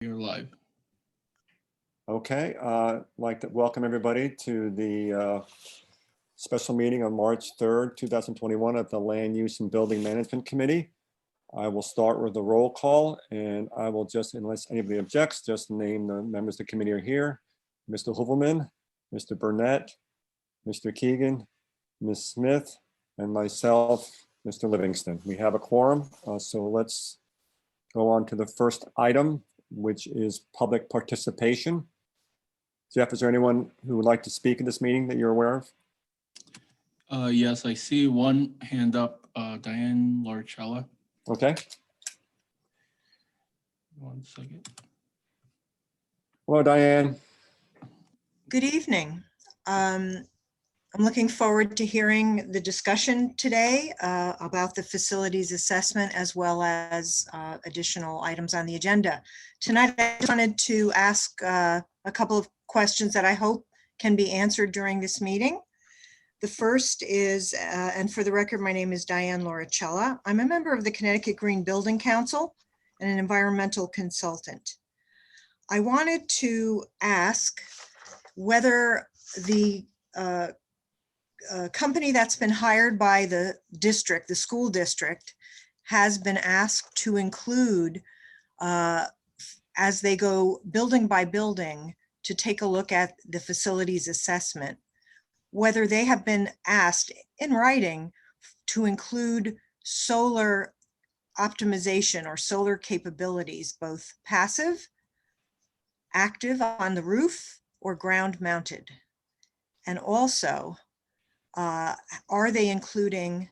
You're live. Okay, I'd like to welcome everybody to the special meeting on March 3rd, 2021 at the Land Use and Building Management Committee. I will start with the roll call, and I will just, unless anybody objects, just name the members of the committee are here. Mr. Hoovelman, Mr. Burnett, Mr. Keegan, Ms. Smith, and myself, Mr. Livingston. We have a quorum, so let's go on to the first item, which is public participation. Jeff, is there anyone who would like to speak in this meeting that you're aware of? Yes, I see one hand up, Diane Larchella. Okay. 1 second. Hello, Diane. Good evening. I'm looking forward to hearing the discussion today about the facilities assessment as well as additional items on the agenda. Tonight, I just wanted to ask a couple of questions that I hope can be answered during this meeting. The first is, and for the record, my name is Diane Larchella. I'm a member of the Connecticut Green Building Council and an environmental consultant. I wanted to ask whether the company that's been hired by the district, the school district, has been asked to include, as they go building by building, to take a look at the facilities assessment, whether they have been asked in writing to include solar optimization or solar capabilities, both passive, active on the roof, or ground mounted. And also, are they including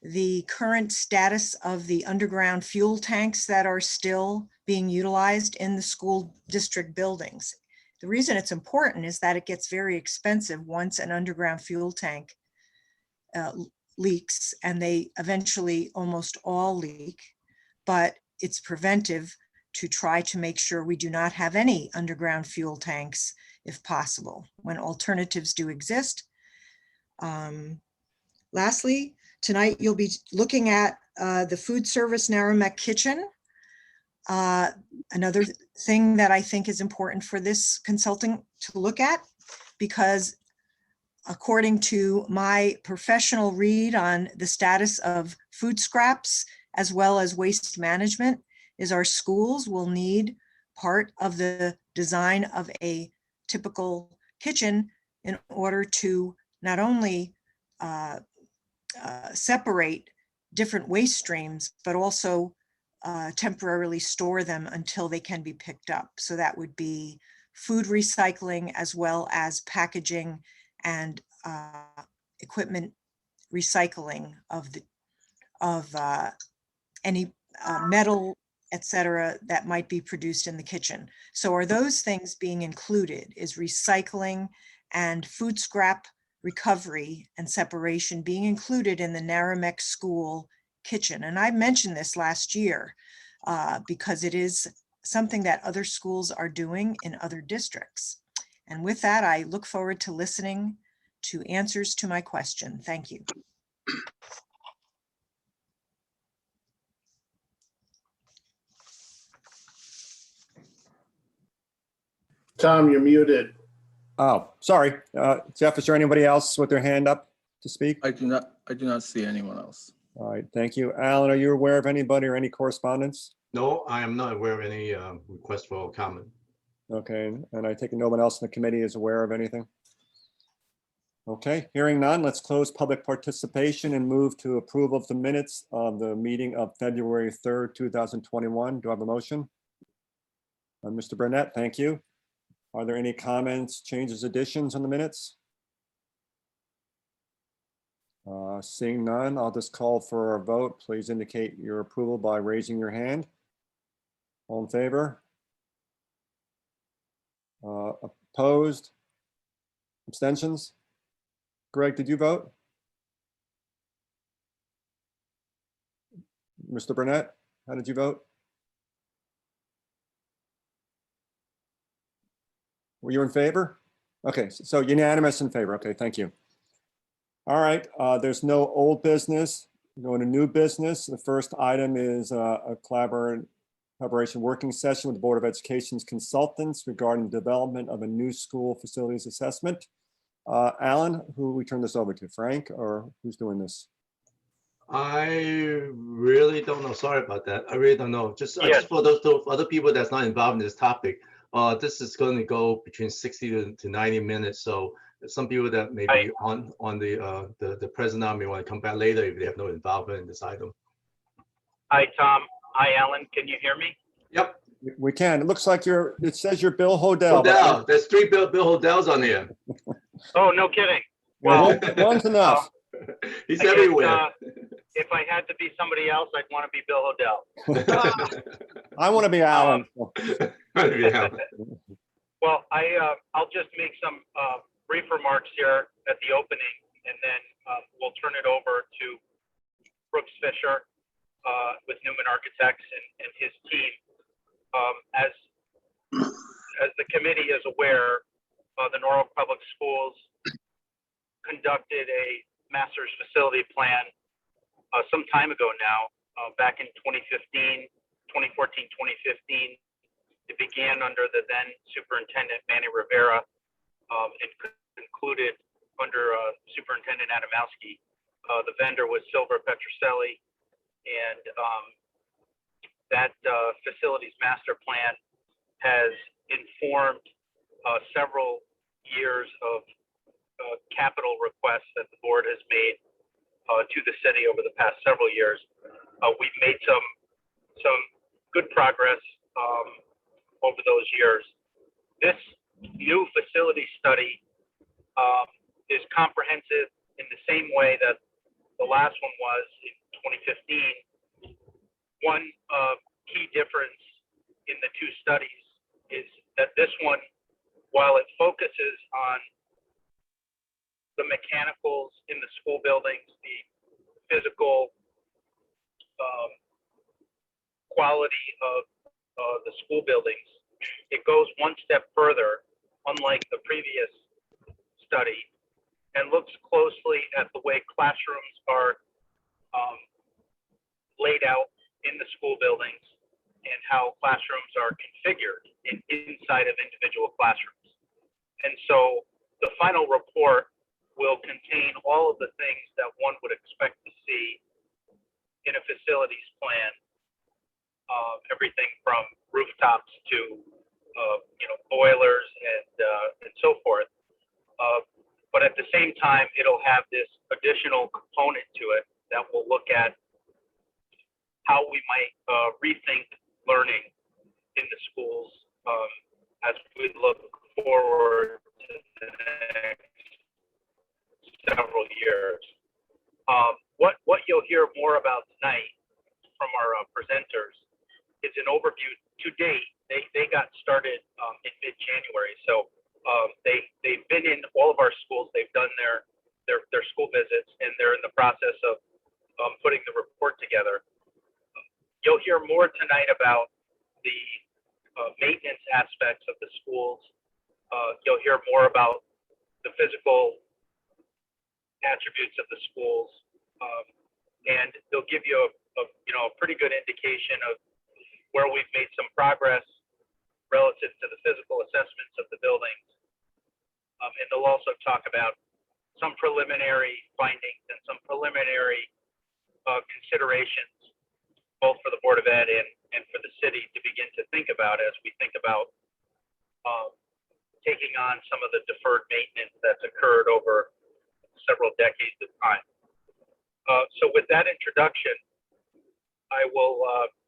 the current status of the underground fuel tanks that are still being utilized in the school district buildings? The reason it's important is that it gets very expensive once an underground fuel tank leaks, and they eventually almost all leak, but it's preventive to try to make sure we do not have any underground fuel tanks if possible, when alternatives do exist. Lastly, tonight you'll be looking at the food service Narrow-Mech kitchen. Another thing that I think is important for this consulting to look at, because according to my professional read on the status of food scraps as well as waste management, is our schools will need part of the design of a typical kitchen in order to not only separate different waste streams, but also temporarily store them until they can be picked up. So that would be food recycling as well as packaging and equipment recycling of any metal, etc., that might be produced in the kitchen. So are those things being included? Is recycling and food scrap recovery and separation being included in the Narrow-Mech school kitchen? And I mentioned this last year because it is something that other schools are doing in other districts. And with that, I look forward to listening to answers to my question. Thank you. Tom, you're muted. Oh, sorry. Jeff, is there anybody else with their hand up to speak? I do not see anyone else. All right, thank you. Alan, are you aware of anybody or any correspondence? No, I am not aware of any request for comment. Okay, and I take it no one else in the committee is aware of anything? Okay, hearing none, let's close public participation and move to approval of the minutes of the meeting of February 3rd, 2021. Do I have a motion? Mr. Burnett, thank you. Are there any comments, changes, additions on the minutes? Seeing none, I'll just call for a vote. Please indicate your approval by raising your hand. All in favor? Opposed? Abstentions? Greg, did you vote? Mr. Burnett, how did you vote? Were you in favor? Okay, so unanimous in favor. Okay, thank you. All right, there's no old business. Going to new business. The first item is a preparation working session with the Board of Education's consultants regarding the development of a new school facilities assessment. Alan, who we turn this over to, Frank, or who's doing this? I really don't know. Sorry about that. I really don't know. Just, Yes. just for those other people that's not involved in this topic, this is going to go between 60 to 90 minutes. So some people that may be on the present now may want to come back later if they have no involvement in this item. Hi, Tom. Hi, Alan. Can you hear me? Yep. We can. It looks like it says you're Bill Hodel. Hodel. There's 3 Bill Hodels on here. Oh, no kidding. Well, Well, one's enough. He's I guess, everywhere. if I had to be somebody else, I'd want to be Bill Hodel. I want to be Alan. Yeah. Well, I'll just make some brief remarks here at the opening, and then we'll turn it over to Brooks Fisher with Newman Architects and his team. As the committee is aware, the Norwalk Public Schools conducted a master's facility plan some time ago now, back in 2014, 2015. It began under the then Superintendent Manny Rivera. It concluded under Superintendent Adamowski. The vendor was Silver Petroselli, and that facilities master plan has informed several years of capital requests that the board has made to the city over the past several years. We've made some good progress over those years. This new facility study is comprehensive in the same way that the last one was in 2015. One key difference in the two studies is that this one, while it focuses on the mechanicals in the school buildings, the physical quality of the school buildings, it goes one step further, unlike the previous study, and looks closely at the way classrooms are laid out in the school buildings and how classrooms are configured inside of individual classrooms. And so the final report will contain all of the things that one would expect to see in a facilities plan, everything from rooftops to boilers and so forth. But at the same time, it'll have this additional component to it that will look at how we might rethink learning in the schools as we look forward to the next several years. What you'll hear more about tonight from our presenters is an overview. To date, they got started in mid-January, so they've been in all of our schools. They've done their school visits, and they're in the process of putting the report together. You'll hear more tonight about the maintenance aspects of the schools. You'll hear more about the physical attributes of the schools, and they'll give you a pretty good indication of where we've made some progress relative to the physical assessments of the buildings. And they'll also talk about some preliminary findings and some preliminary considerations, both for the Board of Ed and for the city to begin to think about as we think about taking on some of the deferred maintenance that's occurred over several decades of time. So with that introduction, I will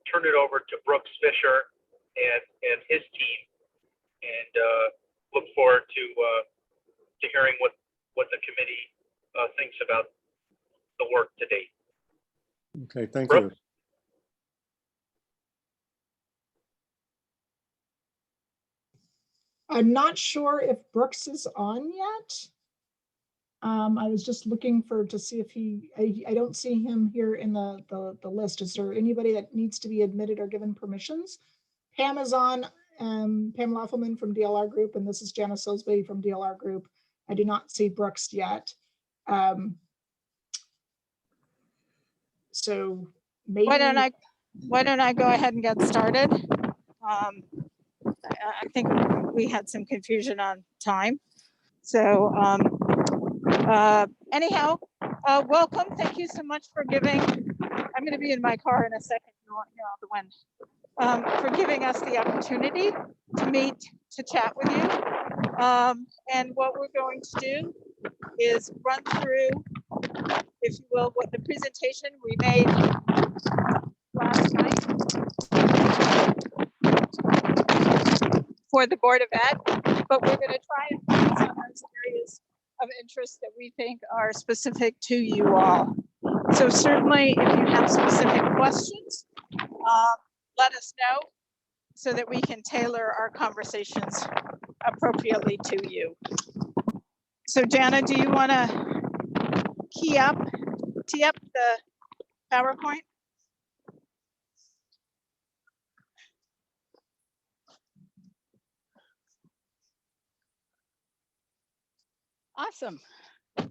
turn it over to Brooks Fisher and his team, and look forward to hearing what the committee thinks about the work to date. Okay, thank Brooks? you. I'm not sure if Brooks is on yet. I was just looking to see if I don't see him here in the list. Is there anybody that needs to be admitted or given permissions? Pam is on, Pam Laffelman from DLR Group, and this is Janice Silsby from DLR Group. I do not see Brooks yet. So maybe. Why don't I why don't I go ahead and get started? I think we had some confusion on time. So anyhow, welcome. Thank you so much for giving. I'm going to be in my car in a second. You won't hear all the wind. For giving us the opportunity to meet, to chat with you. And what we're going to do is run through, if you will, what the presentation we made last night for the Board of Ed, but we're going to try and focus on those areas of interest that we think are specific to you all. So certainly if you have specific questions, let us know so that we can tailor our conversations appropriately to you. So Jana, do you want to tee up the PowerPoint? Awesome. Is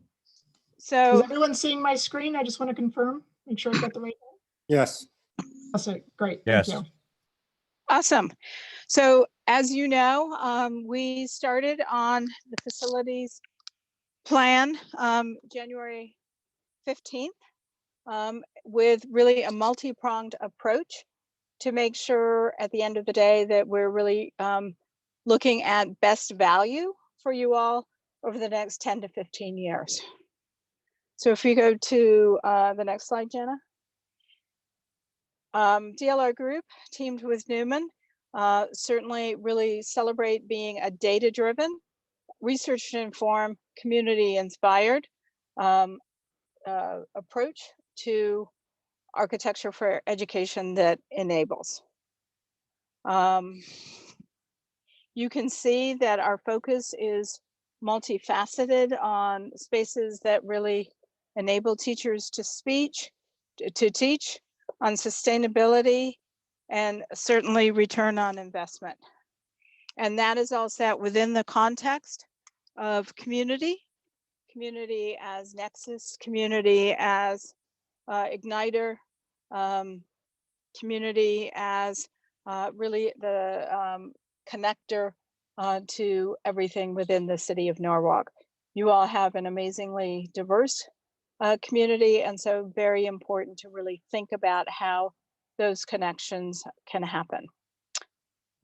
So everyone seeing my screen? I just want to confirm, make sure I've got the right. Yes. Awesome, great, Yes. thank you. awesome. So as you know, we started on the facilities plan January 15th with really a multi-pronged approach to make sure at the end of the day that we're really looking at best value for you all over the next 10 to 15 years. So if we go to the next slide, Jenna. DLR Group teamed with Newman, certainly really celebrate being a data-driven, research-informed, community-inspired approach to architecture for education that enables. You can see that our focus is multifaceted on spaces that really enable teachers to teach, on sustainability, and certainly return on investment. And that is all set within the context of community as nexus, community as igniter, community as really the connector to everything within the city of Norwalk. You all have an amazingly diverse community, and so very important to really think about how those connections can happen.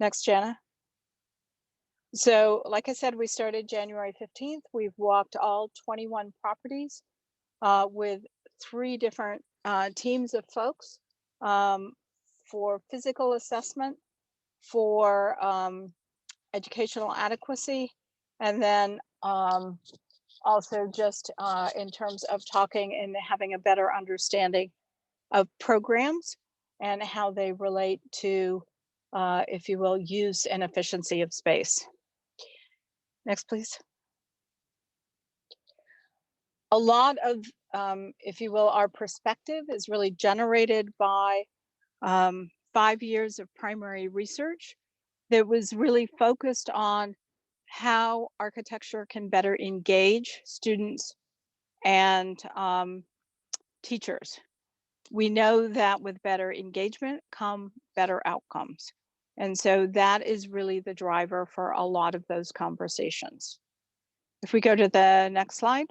Next, Jana. So like I said, we started January 15th. We've walked all 21 properties with 3 different teams of folks for physical assessment, for educational adequacy, and then also just in terms of talking and having a better understanding of programs and how they relate to, if you will, use and efficiency of space. Next, please. A lot of, if you will, our perspective is really generated by 5 years of primary research that was really focused on how architecture can better engage students and teachers. We know that with better engagement come better outcomes. And so that is really the driver for a lot of those conversations. If we go to the next slide.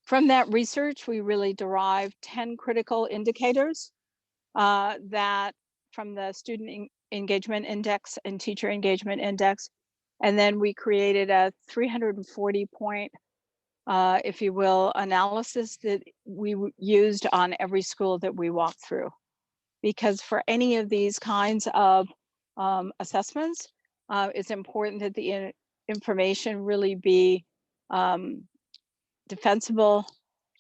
From that research, we really derived 10 critical indicators that from the student engagement index and teacher engagement index. And then we created a 340 point, if you will, analysis that we used on every school that we walked through. Because for any of these kinds of assessments, it's important that the information really be defensible,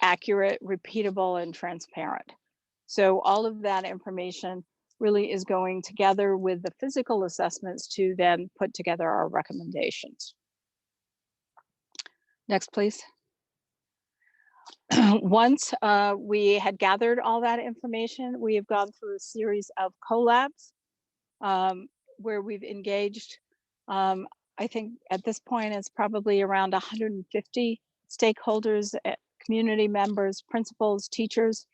accurate, repeatable, and transparent. So all of that information really is going together with the physical assessments to then put together our recommendations. Next, please. Once we had gathered all that information, we have gone through a series of collabs where we've engaged, I think at this point, it's probably around 150 stakeholders, community members, principals, teachers,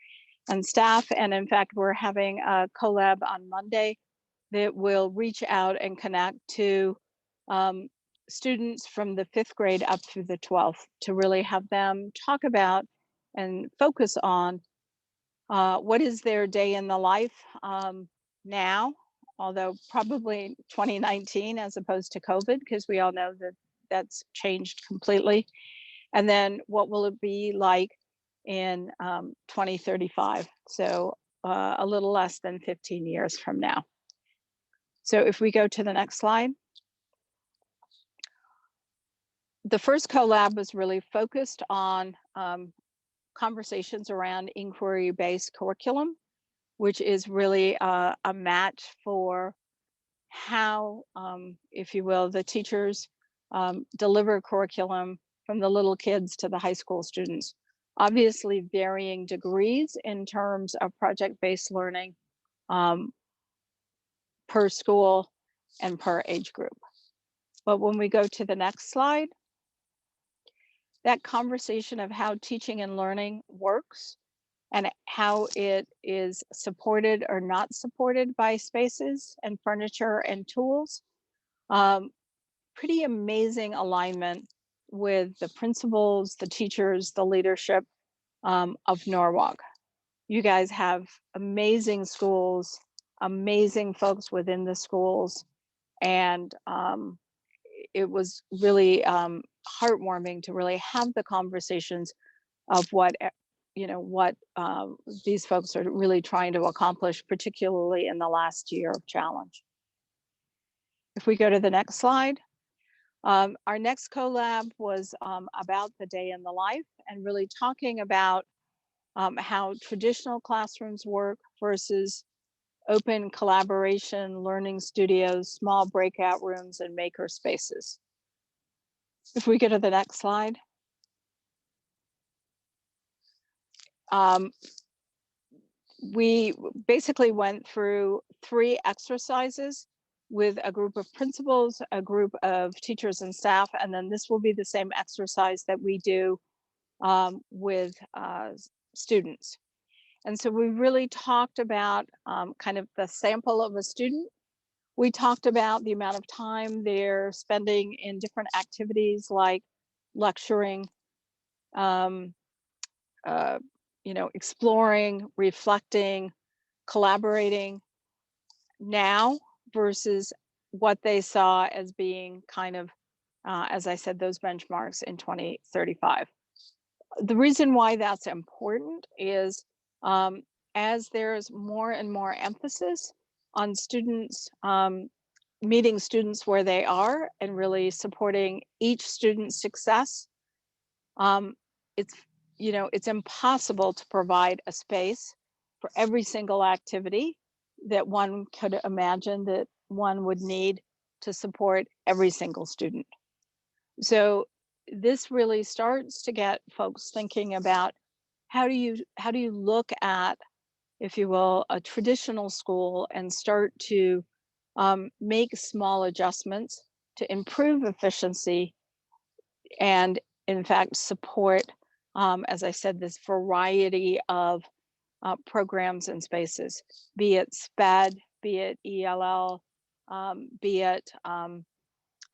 and staff. And in fact, we're having a collab on Monday that will reach out and connect to students from the 5th grade up through the 12th to really have them talk about and focus on what is their day in the life now, although probably 2019 as opposed to COVID, because we all know that that's changed completely. And then what will it be like in 2035? So a little less than 15 years from now. So if we go to the next slide. The first collab was really focused on conversations around inquiry-based curriculum, which is really a match for how, if you will, the teachers deliver curriculum from the little kids to the high school students. Obviously varying degrees in terms of project-based learning per school and per age group. But when we go to the next slide, that conversation of how teaching and learning works and how it is supported or not supported by spaces and furniture and tools. Pretty amazing alignment with the principals, the teachers, the leadership of Norwalk. You guys have amazing schools, amazing folks within the schools, and it was really heartwarming to really have the conversations of what these folks are really trying to accomplish, particularly in the last year of challenge. If we go to the next slide, our next collab was about the day in the life and really talking about how traditional classrooms work versus open collaboration, learning studios, small breakout rooms, and maker spaces. If we go to the next slide. We basically went through 3 exercises with a group of principals, a group of teachers and staff, and then this will be the same exercise that we do with students. And so we really talked about kind of the sample of a student. We talked about the amount of time they're spending in different activities like lecturing, exploring, reflecting, collaborating now versus what they saw as being kind of, as I said, those benchmarks in 2035. The reason why that's important is as there's more and more emphasis on students, meeting students where they are and really supporting each student's success, it's impossible to provide a space for every single activity that one could imagine that one would need to support every single student. So this really starts to get folks thinking about how do you look at, if you will, a traditional school and start to make small adjustments to improve efficiency and in fact support, as I said, this variety of programs and spaces, be it SPED, be it ELL, be it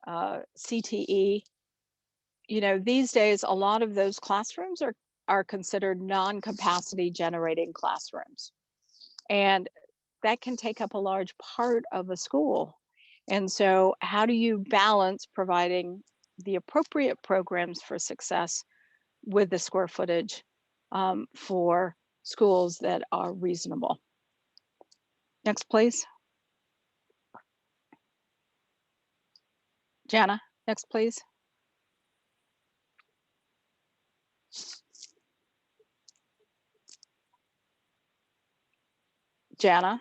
CTE. These days, a lot of those classrooms are considered non-capacity generating classrooms. And that can take up a large part of a school. And so how do you balance providing the appropriate programs for success with the square footage for schools that are reasonable? Next, please. Jana, next, please. Jana.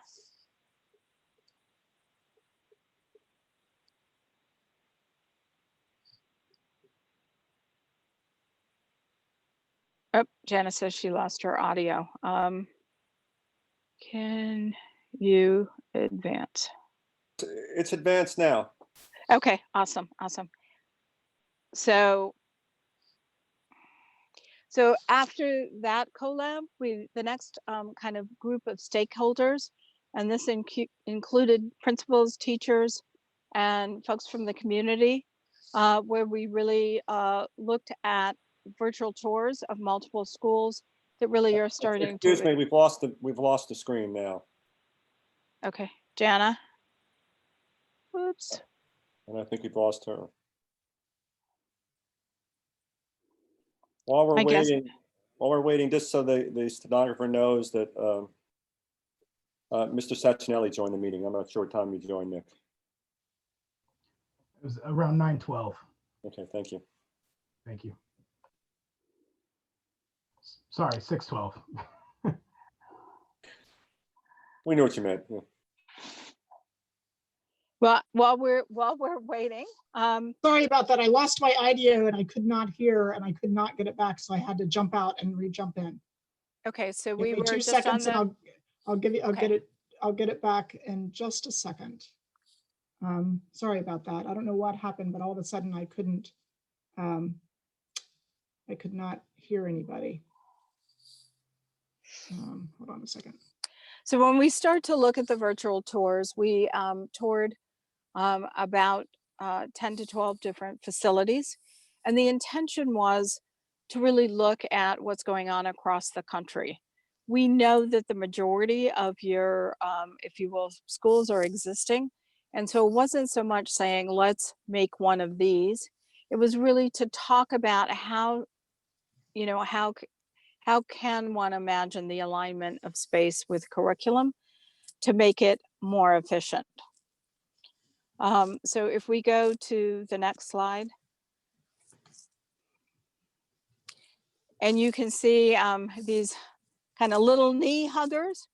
Oh, Jana says she lost her audio. Can you advance? It's advanced now. Okay, awesome. So So after that collab, the next kind of group of stakeholders, and this included principals, teachers, and folks from the community, where we really looked at virtual tours of multiple schools that really are starting to. Excuse me, we've lost the screen now. Okay, Jana. Oops. And I think we've lost her. While we're I guess- waiting, just so the stenographer knows that Mr. Sacinelli joined the meeting. I'm not sure what time you joined, Nick. It was around 9:12. Okay, thank you. Thank you. Sorry, 6:12. We knew what you meant. Yeah. Well, while we're waiting, Sorry about that. I lost my audio and I could not hear and I could not get it back. So I had to jump out and re-jump in. okay, so Give we me were 2 just on seconds and the, I'll get it back in just a second. Sorry about that. I don't know what happened, but all of a sudden I could not hear anybody. Hold on a second. so when we start to look at the virtual tours, we toured about 10 to 12 different facilities. And the intention was to really look at what's going on across the country. We know that the majority of your, if you will, schools are existing. And so it wasn't so much saying, let's make one of these. It was really to talk about how, you know, how can one imagine the alignment of space with curriculum to make it more efficient. So if we go to the next slide. And you can see these kind of little knee huggers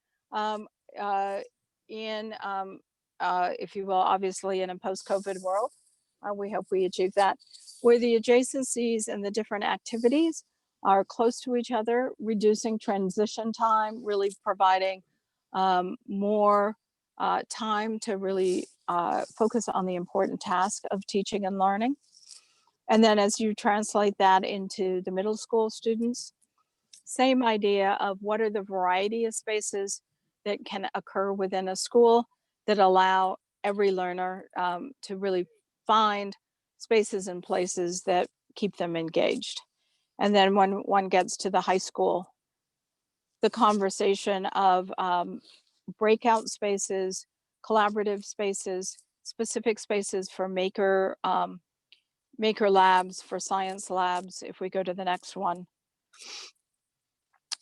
if you will, obviously in a post-COVID world. We hope we achieve that, where the adjacencies and the different activities are close to each other, reducing transition time, really providing more time to really focus on the important task of teaching and learning. And then as you translate that into the middle school students, same idea of what are the variety of spaces that can occur within a school that allow every learner to really find spaces and places that keep them engaged. And then when one gets to the high school, the conversation of breakout spaces, collaborative spaces, specific spaces for maker labs, for science labs, if we go to the next one,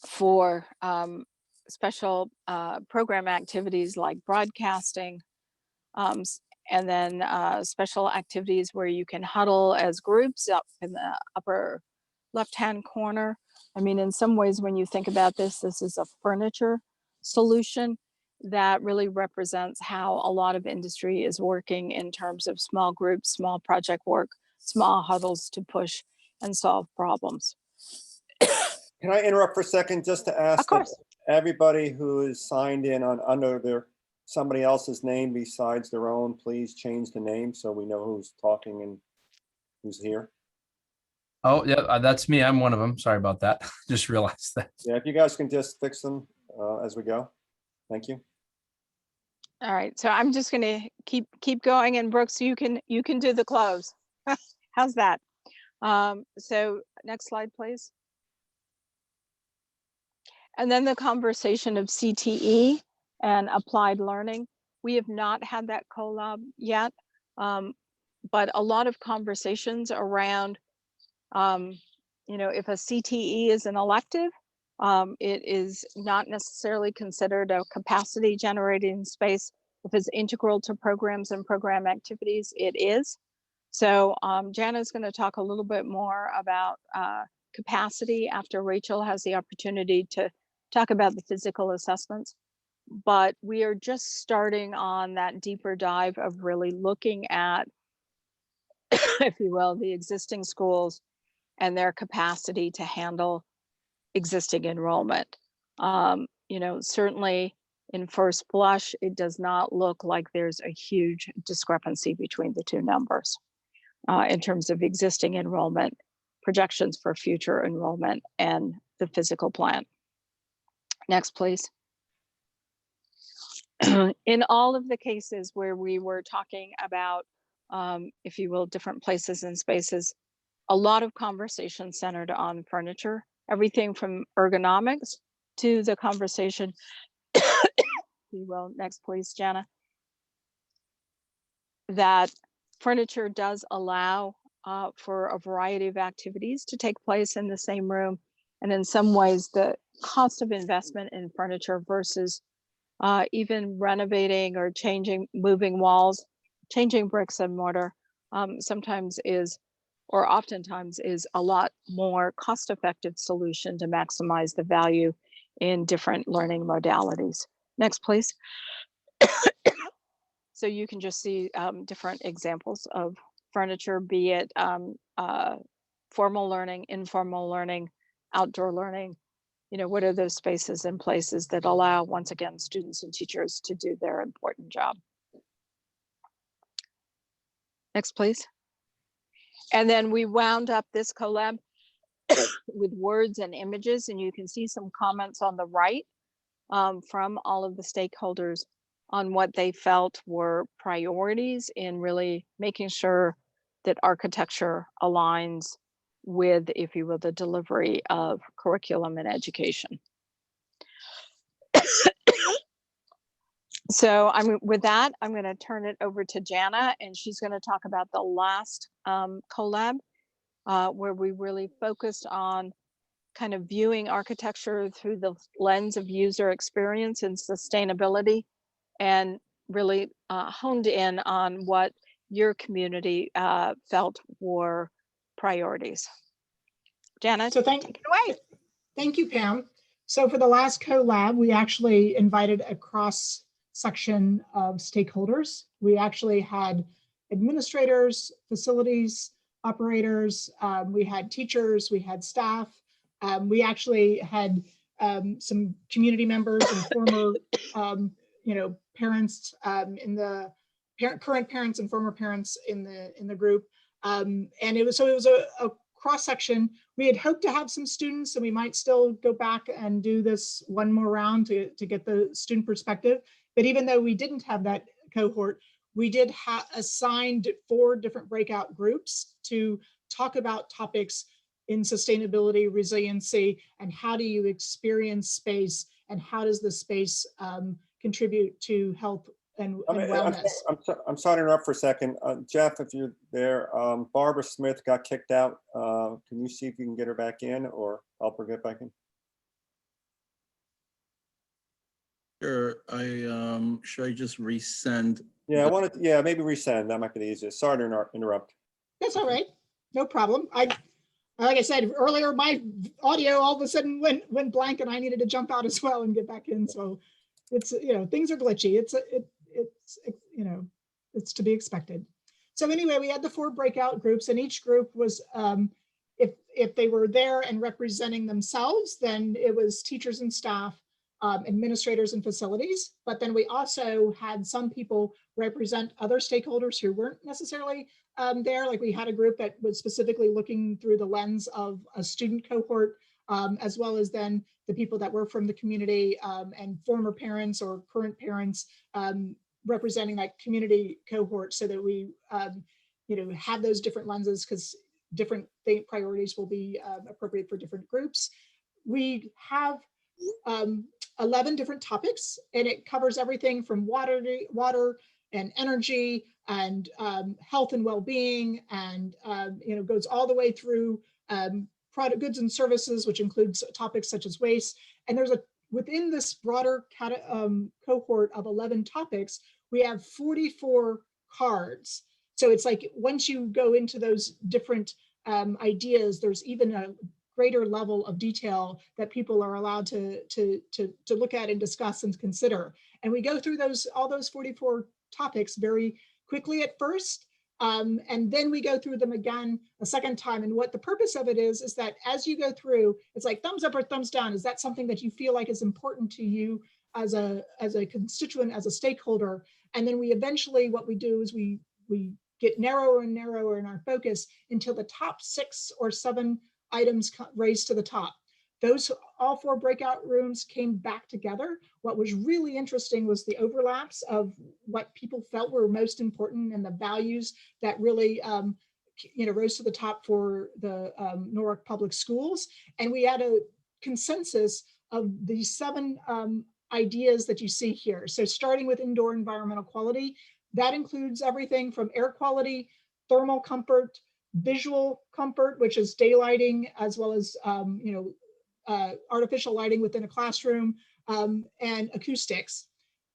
for special program activities like broadcasting, and then special activities where you can huddle as groups up in the upper left-hand corner. I mean, in some ways, when you think about this, this is a furniture solution that really represents how a lot of industry is working in terms of small groups, small project work, small huddles to push and solve problems. Can I interrupt for a second just to ask that everybody who is signed in under somebody else's name besides their own, please change the name so we know who's talking and who's here? Oh, yeah, that's me. I'm one of them. Sorry about that. Just realized that. Yeah, if you guys can just fix them as we go. Thank you. All right, so I'm just gonna keep going, and Brooks, you can do the close. How's that? So next slide, please. And then the conversation of CTE and applied learning. We have not had that collab yet, but a lot of conversations around, you know, if a CTE is an elective, it is not necessarily considered a capacity generating space. If it's integral to programs and program activities, it is. So Jana's going to talk a little bit more about capacity after Rachel has the opportunity to talk about the physical assessments. But we are just starting on that deeper dive of really looking at, if you will, the existing schools and their capacity to handle existing enrollment. You know, certainly in first blush, it does not look like there's a huge discrepancy between the two numbers in terms of existing enrollment projections for future enrollment and the physical plan. Next, please. In all of the cases where we were talking about, if you will, different places and spaces, a lot of conversation centered on furniture, everything from ergonomics to the conversation, if you will, next please, Jana, that furniture does allow for a variety of activities to take place in the same room. And in some ways, the cost of investment in furniture versus even renovating or changing, moving walls, changing bricks and mortar sometimes is, or oftentimes is, a lot more cost-effective solution to maximize the value in different learning modalities. Next, please. So you can just see different examples of furniture, be it formal learning, informal learning, outdoor learning. You know, what are those spaces and places that allow, once again, students and teachers to do their important job? Next, please. And then we wound up this collab with words and images, and you can see some comments on the right from all of the stakeholders on what they felt were priorities in really making sure that architecture aligns with, if you will, the delivery of curriculum and education. So with that, I'm going to turn it over to Jana, and she's going to talk about the last collab where we really focused on kind of viewing architecture through the lens of user experience and sustainability, and really honed in on what your community felt were priorities. Jana, So take it away. Thank you, Pam. So for the last collab, we actually invited a cross section of stakeholders. We actually had administrators, facilities operators, we had teachers, we had staff. We actually had some community members and former, parents in the current parents and former parents in the group. And it was a cross section. We had hoped to have some students, and we might still go back and do this one more round to get the student perspective. But even though we didn't have that cohort, we did assigned 4 different breakout groups to talk about topics in sustainability, resiliency, and how do you experience space, and how does the space contribute to health and wellness. I'm sorry to interrupt for a second. Jeff, if you're there, Barbara Smith got kicked out. Can you see if you can get her back in or help her get back in? Sure, should I just resend? Yeah, maybe resend. That might be the easiest. Sorry to interrupt. That's all right. No problem. Like I said earlier, my audio all of a sudden went blank, and I needed to jump out as well and get back in. So it's, things are glitchy. It's to be expected. So anyway, we had the 4 breakout groups, and each group was, if they were there and representing themselves, then it was teachers and staff, administrators and facilities. But then we also had some people represent other stakeholders who weren't necessarily there. Like we had a group that was specifically looking through the lens of a student cohort, as well as then the people that were from the community and former parents or current parents representing that community cohort, so that we have those different lenses, because different priorities will be appropriate for different groups. We have 11 different topics, and it covers everything from water and energy and health and well-being, and goes all the way through product, goods and services, which includes topics such as waste. And there's within this broader cohort of 11 topics, we have 44 cards. So it's like once you go into those different ideas, there's even a greater level of detail that people are allowed to look at and discuss and consider. And we go through all those 44 topics very quickly at first. And then we go through them again a second time. And what the purpose of it is that as you go through, it's like thumbs up or thumbs down. Is that something that you feel like is important to you as a constituent, as a stakeholder? And then we eventually, what we do is we get narrower and narrower in our focus until the top 6 or 7 items raised to the top. Those all 4 breakout rooms came back together. What was really interesting was the overlaps of what people felt were most important and the values that really rose to the top for the Norwalk Public Schools. And we had a consensus of the 7 ideas that you see here. So starting with indoor environmental quality, that includes everything from air quality, thermal comfort, visual comfort, which is daylighting, as well as artificial lighting within a classroom, and acoustics.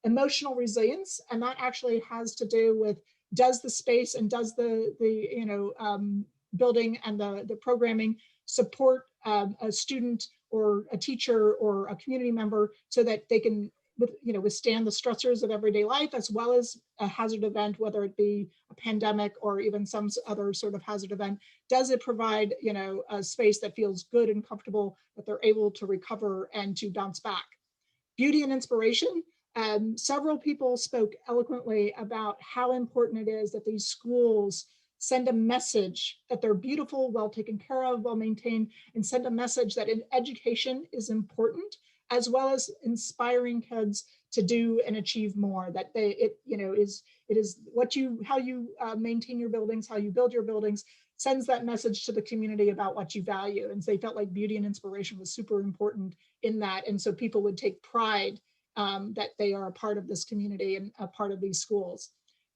Emotional resilience, and that actually has to do with, does the space and does the building and the programming support a student or a teacher or a community member so that they can withstand the stressors of everyday life, as well as a hazard event, whether it be a pandemic or even some other sort of hazard event. Does it provide a space that feels good and comfortable, that they're able to recover and to bounce back? Beauty and inspiration. Several people spoke eloquently about how important it is that these schools send a message that they're beautiful, well taken care of, well maintained, and send a message that education is important, as well as inspiring kids to do and achieve more. That it is how you maintain your buildings, how you build your buildings, sends that message to the community about what you value. And so they felt like beauty and inspiration was super important in that. And so people would take pride that they are a part of this community and a part of these schools.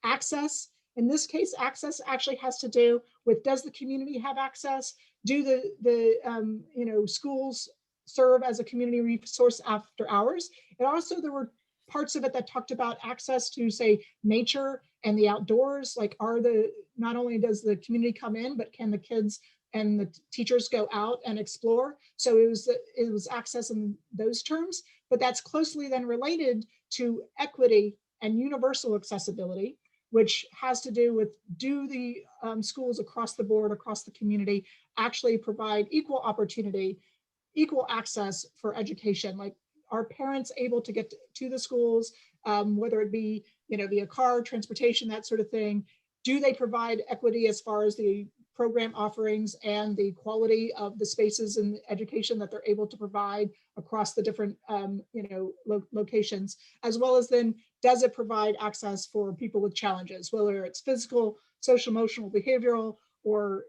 Access. In this case, access actually has to do with, does the community have access? Do the schools serve as a community resource after hours? And also there were parts of it that talked about access to, say, nature and the outdoors. Like, not only does the community come in, but can the kids and the teachers go out and explore? So it was access in those terms, but that's closely then related to equity and universal accessibility, which has to do with, do the schools across the board, across the community, actually provide equal opportunity, equal access for education? Like, are parents able to get to the schools, whether it be via car, transportation, that sort of thing? Do they provide equity as far as the program offerings and the quality of the spaces and education that they're able to provide across the different locations? As well as then, does it provide access for people with challenges, whether it's physical, social, emotional, behavioral, or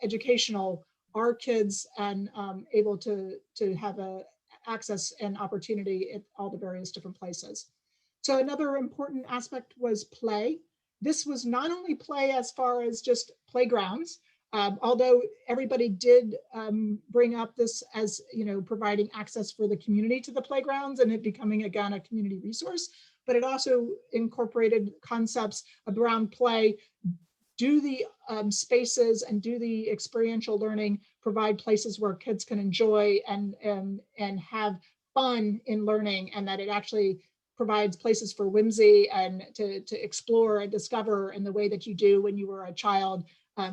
educational? Are kids and able to have a access and opportunity at all the various different places? So another important aspect was play. This was not only play as far as just playgrounds, although everybody did bring up this as providing access for the community to the playgrounds and it becoming again a community resource, but it also incorporated concepts around play. Do the spaces and do the experiential learning provide places where kids can enjoy and have fun in learning, and that it actually provides places for whimsy and to explore and discover in the way that you do when you were a child,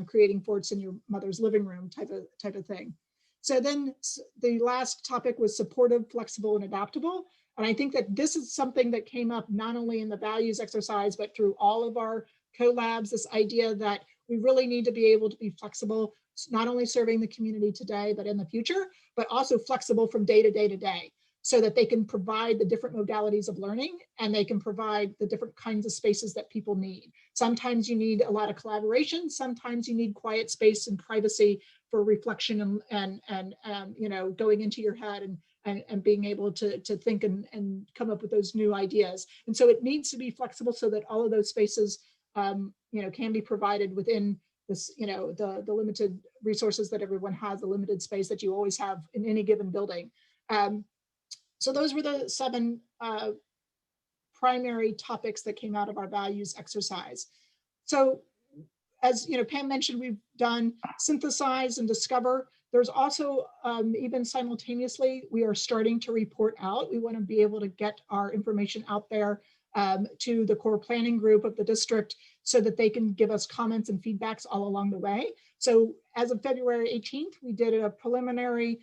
creating forts in your mother's living room type of thing. So then the last topic was supportive, flexible, and adaptable. And I think that this is something that came up not only in the values exercise, but through all of our collabs, this idea that we really need to be able to be flexible, not only serving the community today, but in the future, but also flexible from day to day to day, so that they can provide the different modalities of learning and they can provide the different kinds of spaces that people need. Sometimes you need a lot of collaboration. Sometimes you need quiet space and privacy for reflection and going into your head and being able to think and come up with those new ideas. And so it needs to be flexible so that all of those spaces can be provided within this, the limited resources that everyone has, the limited space that you always have in any given building. So those were the 7 primary topics that came out of our values exercise. So as Pam mentioned, we've done synthesize and discover. There's also even simultaneously, we are starting to report out. We want to be able to get our information out there to the core planning group of the district so that they can give us comments and feedbacks all along the way. So as of February 18th, we did a preliminary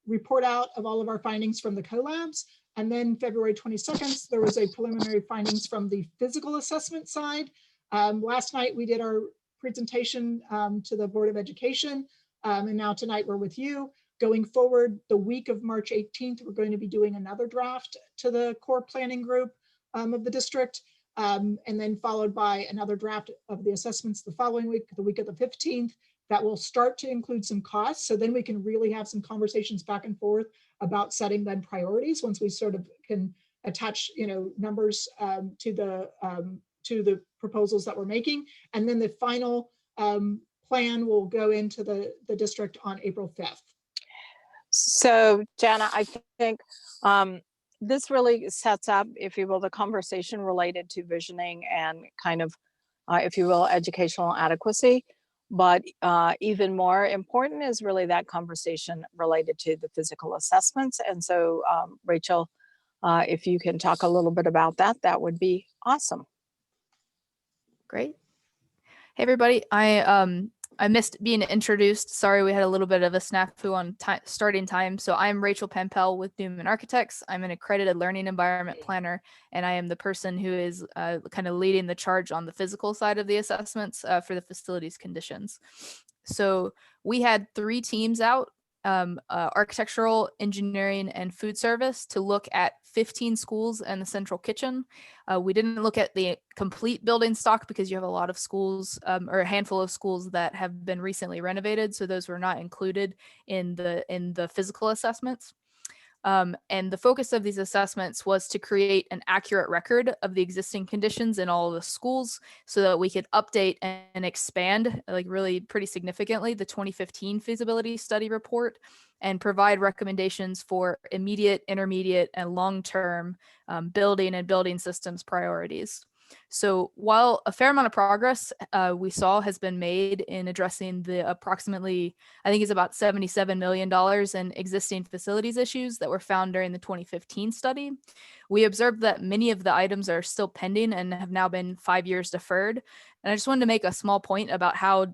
report out of all of our findings from the collabs. And then February 22nd, there was a preliminary findings from the physical assessment side. Last night we did our presentation to the Board of Education, and now tonight we're with you. Going forward, the week of March 18th, we're going to be doing another draft to the core planning group of the district, and then followed by another draft of the assessments the following week, the week of the 15th. That will start to include some costs. So then we can really have some conversations back and forth about setting then priorities once we sort of can attach, numbers to the proposals that we're making. And then the final plan will go into the district on April 5th. So Jana, I think this really sets up, if you will, the conversation related to visioning and kind of, if you will, educational adequacy. But even more important is really that conversation related to the physical assessments. And so Rachel, if you can talk a little bit about that, that would be awesome. Great. Hey everybody, I missed being introduced. Sorry, we had a little bit of a snafu on starting time. So I'm Rachel Pempel with Newman Architects. I'm an accredited learning environment planner, and I am the person who is kind of leading the charge on the physical side of the assessments for the facilities conditions. So we had 3 teams out, architectural, engineering, and food service, to look at 15 schools and the central kitchen. We didn't look at the complete building stock because you have a lot of schools, or a handful of schools that have been recently renovated, so those were not included in the physical assessments. And the focus of these assessments was to create an accurate record of the existing conditions in all of the schools so that we could update and expand, like really pretty significantly, the 2015 feasibility study report and provide recommendations for immediate, intermediate, and long-term building and building systems priorities. So while a fair amount of progress we saw has been made in addressing the approximately, I think it's about $77 million in existing facilities issues that were found during the 2015 study, we observed that many of the items are still pending and have now been 5 years deferred. And I just wanted to make a small point about how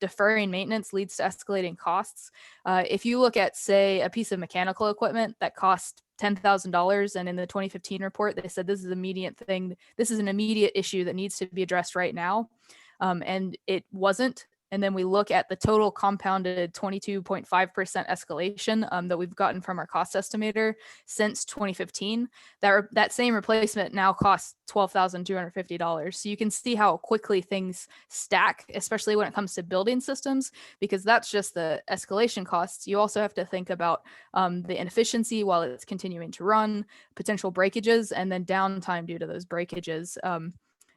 deferring maintenance leads to escalating costs. If you look at, say, a piece of mechanical equipment that cost $10,000, and in the 2015 report, they said this is an immediate issue that needs to be addressed right now, and it wasn't. And then we look at the total compounded 22.5% escalation that we've gotten from our cost estimator since 2015. That same replacement now costs $12,250. So you can see how quickly things stack, especially when it comes to building systems, because that's just the escalation costs. You also have to think about the inefficiency while it's continuing to run, potential breakages, and then downtime due to those breakages.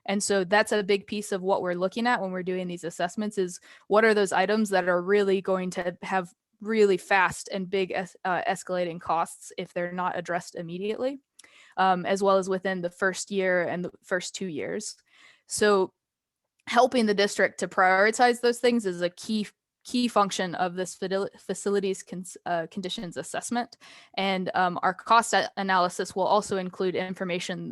And so that's a big piece of what we're looking at when we're doing these assessments is what are those items that are really going to have really fast and big escalating costs if they're not addressed immediately, as well as within the first year and the first 2 years. So helping the district to prioritize those things is a key function of this facilities conditions assessment. And our cost analysis will also include information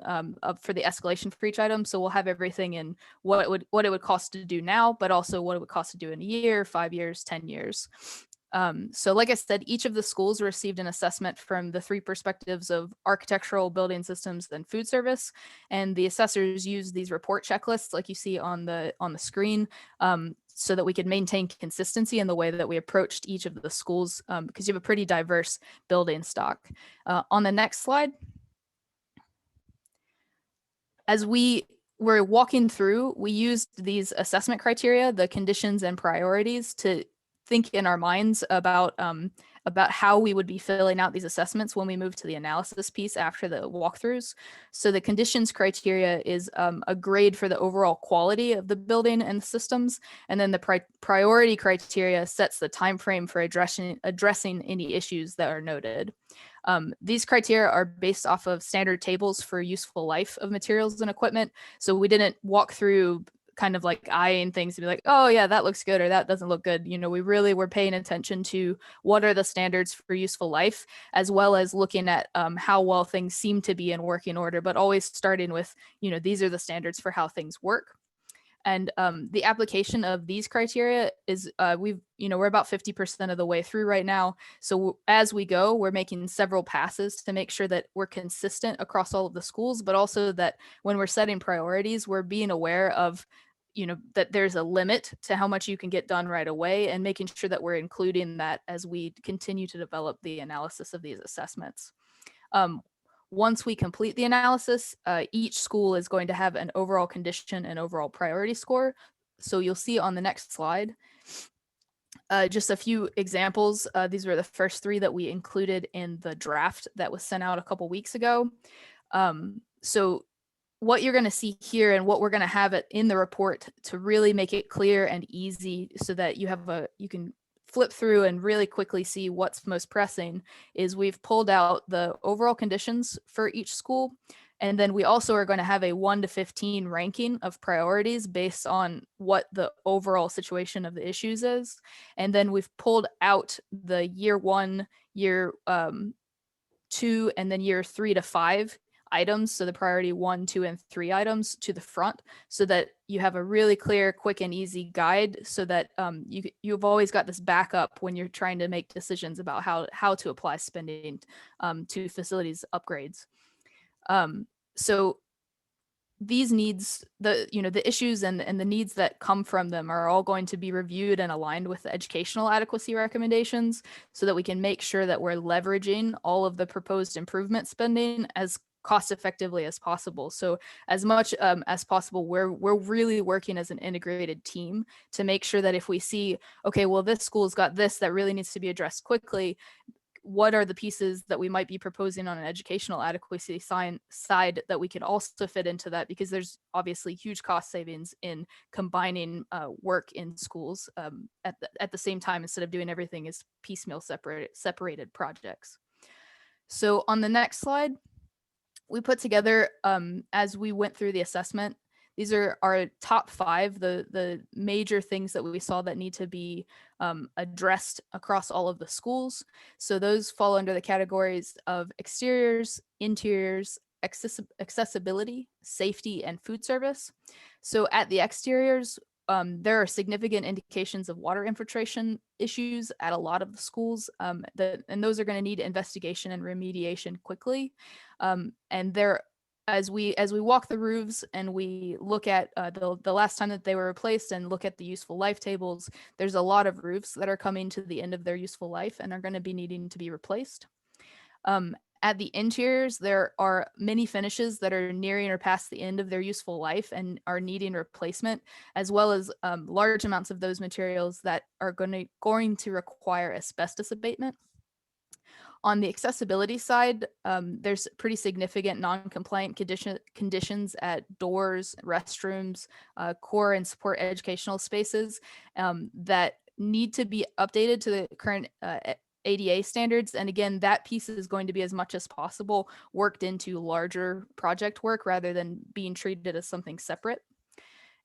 for the escalation for each item. So we'll have everything in what it would cost to do now, but also what it would cost to do in a year, 5 years, 10 years. So like I said, each of the schools received an assessment from the 3 perspectives of architectural, building systems, and food service. And the assessors use these report checklists like you see on the screen so that we could maintain consistency in the way that we approached each of the schools because you have a pretty diverse building stock. On the next slide, as we were walking through, we used these assessment criteria, the conditions and priorities, to think in our minds about how we would be filling out these assessments when we move to the analysis piece after the walkthroughs. So the conditions criteria is a grade for the overall quality of the building and the systems, and then the priority criteria sets the time frame for addressing any issues that are noted. These criteria are based off of standard tables for useful life of materials and equipment. So we didn't walk through kind of like eyeing things to be like, oh yeah, that looks good or that doesn't look good. You know, we really were paying attention to what are the standards for useful life, as well as looking at how well things seem to be in working order, but always starting with, you know, these are the standards for how things work. And the application of these criteria is we're about 50% of the way through right now. So as we go, we're making several passes to make sure that we're consistent across all of the schools, but also that when we're setting priorities, we're being aware of that there's a limit to how much you can get done right away, and making sure that we're including that as we continue to develop the analysis of these assessments. Once we complete the analysis, each school is going to have an overall condition and overall priority score. So you'll see on the next slide, just a few examples. These were the first 3 that we included in the draft that was sent out a couple weeks ago. So what you're going to see here and what we're going to have it in the report to really make it clear and easy so that you can flip through and really quickly see what's most pressing is we've pulled out the overall conditions for each school. And then we also are going to have a 1 to 15 ranking of priorities based on what the overall situation of the issues is. And then we've pulled out the year 1, year 2, and then year 3 to 5 items, so the priority 1, 2, and 3 items to the front, so that you have a really clear, quick, and easy guide, so that you've always got this backup when you're trying to make decisions about how to apply spending to facilities upgrades. So these needs, the issues and the needs that come from them are all going to be reviewed and aligned with the educational adequacy recommendations, so that we can make sure that we're leveraging all of the proposed improvement spending as cost effectively as possible. So as much as possible, we're really working as an integrated team to make sure that if we see, okay, well, this school's got this that really needs to be addressed quickly, what are the pieces that we might be proposing on an educational adequacy side that we could also fit into that, because there's obviously huge cost savings in combining work in schools at the same time, instead of doing everything as piecemeal separated projects. So on the next slide, we put together, as we went through the assessment, these are our top 5, the major things that we saw that need to be addressed across all of the schools. So those fall under the categories of exteriors, interiors, accessibility, safety, and food service. So at the exteriors, there are significant indications of water infiltration issues at a lot of the schools, and those are going to need investigation and remediation quickly. And there, as we walk the roofs and we look at the last time that they were replaced and look at the useful life tables, there's a lot of roofs that are coming to the end of their useful life and are going to be needing to be replaced. At the interiors, there are many finishes that are nearing or past the end of their useful life and are needing replacement, as well as large amounts of those materials that are going to require asbestos abatement. On the accessibility side, there's pretty significant non-compliant conditions at doors, restrooms, core and support educational spaces that need to be updated to the current ADA standards. And again, that piece is going to be as much as possible worked into larger project work rather than being treated as something separate.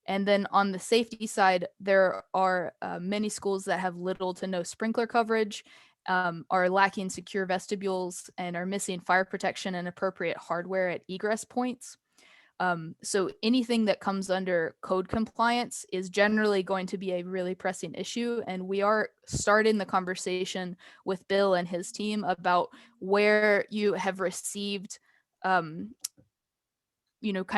And then on the safety side, there are many schools that have little to no sprinkler coverage, are lacking secure vestibules, and are missing fire protection and appropriate hardware at egress points. So anything that comes under code compliance is generally going to be a really pressing issue. And we are starting the conversation with Bill and his team about where you have received kind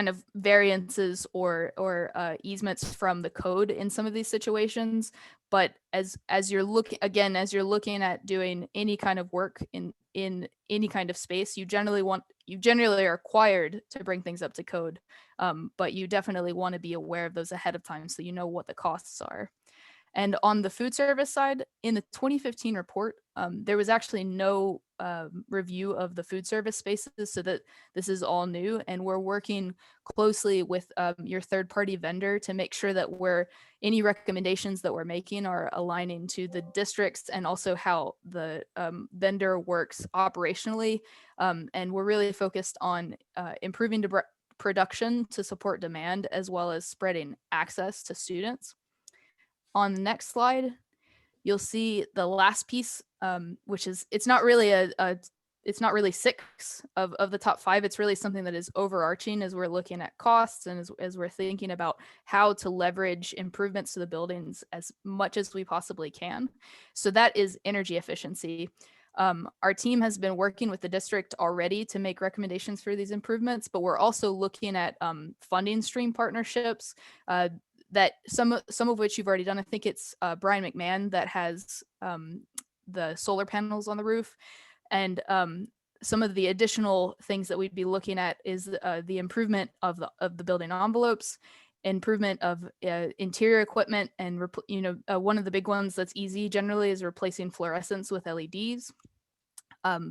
of variances or easements from the code in some of these situations. But as you're looking at doing any kind of work in any kind of space, you generally are required to bring things up to code. But you definitely want to be aware of those ahead of time so you know what the costs are. And on the food service side, in the 2015 report, there was actually no review of the food service spaces, so that this is all new. And we're working closely with your third-party vendor to make sure that any recommendations that we're making are aligning to the districts and also how the vendor works operationally. And we're really focused on improving production to support demand, as well as spreading access to students. On the next slide, you'll see the last piece, which is, it's not really a it's not really six of the top five. It's really something that is overarching as we're looking at costs and as we're thinking about how to leverage improvements to the buildings as much as we possibly can. So that is energy efficiency. Our team has been working with the district already to make recommendations for these improvements, but we're also looking at funding stream partnerships that some of which you've already done. I think it's Brian McMahon that has the solar panels on the roof. And some of the additional things that we'd be looking at is the improvement of the building envelopes, improvement of interior equipment, and one of the big ones that's easy generally is replacing fluorescents with LEDs.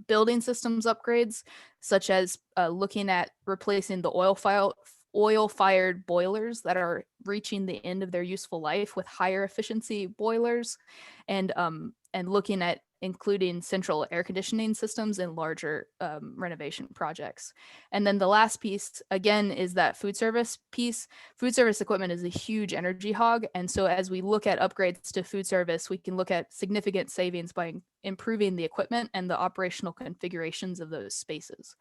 Building systems upgrades, such as looking at replacing the oil-fired boilers that are reaching the end of their useful life with higher efficiency boilers, and looking at including central air conditioning systems in larger renovation projects. And then the last piece, again, is that food service piece. Food service equipment is a huge energy hog. And so as we look at upgrades to food service, we can look at significant savings by improving the equipment and the operational configurations of those spaces.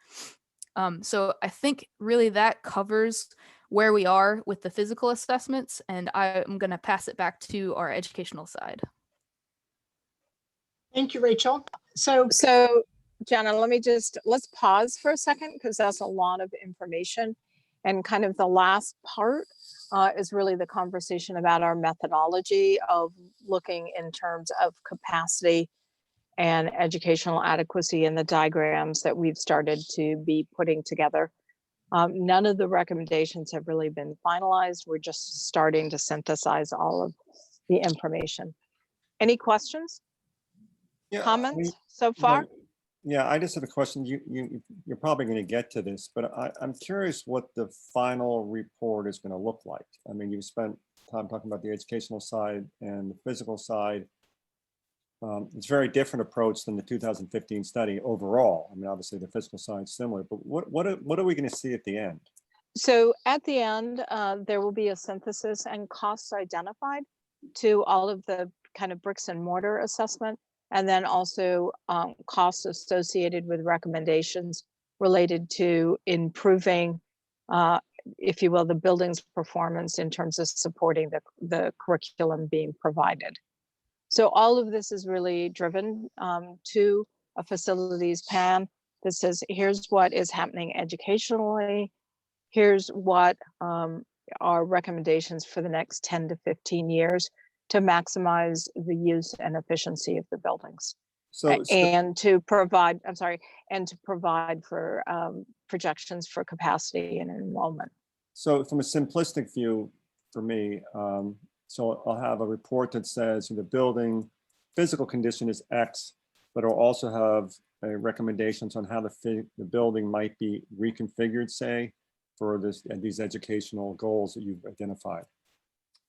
So I think really that covers where we are with the physical assessments, and I'm going to pass it back to our educational side. Thank you, Rachel. So Jenna, let's pause for a second because that's a lot of information. And kind of the last part is really the conversation about our methodology of looking in terms of capacity and educational adequacy in the diagrams that we've started to be putting together. None of the recommendations have really been finalized. We're just starting to synthesize all of the information. Any questions? Yeah, Comments so far? Yeah, I just have a question. You're probably going to get to this, but I'm curious what the final report is going to look like. I mean, you've spent time talking about the educational side and the physical side. It's a very different approach than the 2015 study overall. I mean, obviously the physical side is similar, but what are we going to see at the end? So at the end, there will be a synthesis and costs identified to all of the kind of bricks and mortar assessment, and then also costs associated with recommendations related to improving, if you will, the building's performance in terms of supporting the curriculum being provided. So all of this is really driven to a facilities plan that says, here's what is happening educationally, here's what are recommendations for the next 10 to 15 years to maximize the use and efficiency of the buildings. And to provide for projections for capacity and enrollment. So from a simplistic view for me, so I'll have a report that says the building physical condition is X, but it'll also have recommendations on how the building might be reconfigured, say, for these educational goals that you've identified.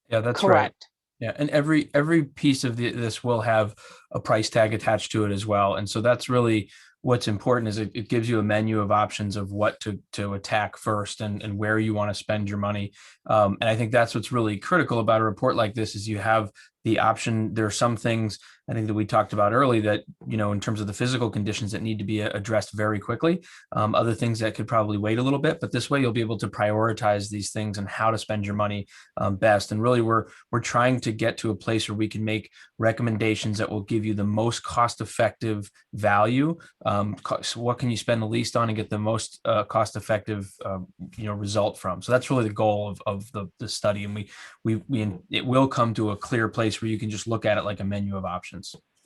Yeah, that's correct. Right. Yeah, and every piece of this will have a price tag attached to it as well. And so that's really what's important, is it gives you a menu of options of what to attack first and where you want to spend your money. And I think that's what's really critical about a report like this, is you have the option. There are some things I think that we talked about early that, in terms of the physical conditions, that need to be addressed very quickly. Other things that could probably wait a little bit, but this way you'll be able to prioritize these things and how to spend your money best. And really we're trying to get to a place where we can make recommendations that will give you the most cost-effective value. So what can you spend the least on and get the most cost-effective result from? So that's really the goal of the study. And it will come to a clear place where you can just look at it like a menu of options.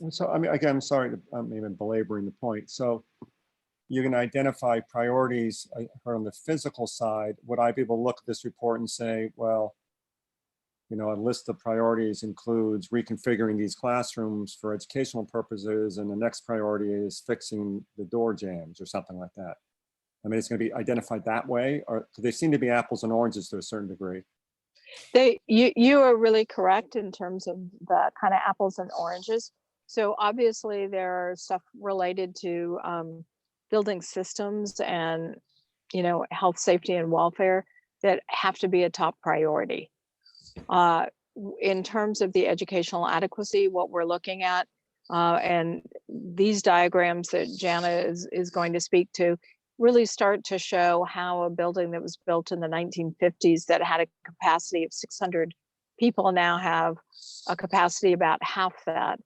So, I mean, again, I'm sorry, I'm even belaboring the point. So you're going to identify priorities on the physical side. Would I be able to look at this report and say, well, a list of priorities includes reconfiguring these classrooms for educational purposes, and the next priority is fixing the door jambs or something like that? I mean, it's going to be identified that way, or they seem to be apples and oranges to a certain degree. You are really correct in terms of the kind of apples and oranges. So obviously there are stuff related to building systems and health, safety, and welfare that have to be a top priority. In terms of the educational adequacy, what we're looking at, and these diagrams that Jana is going to speak to really start to show how a building that was built in the 1950s that had a capacity of 600 people now have a capacity about half that,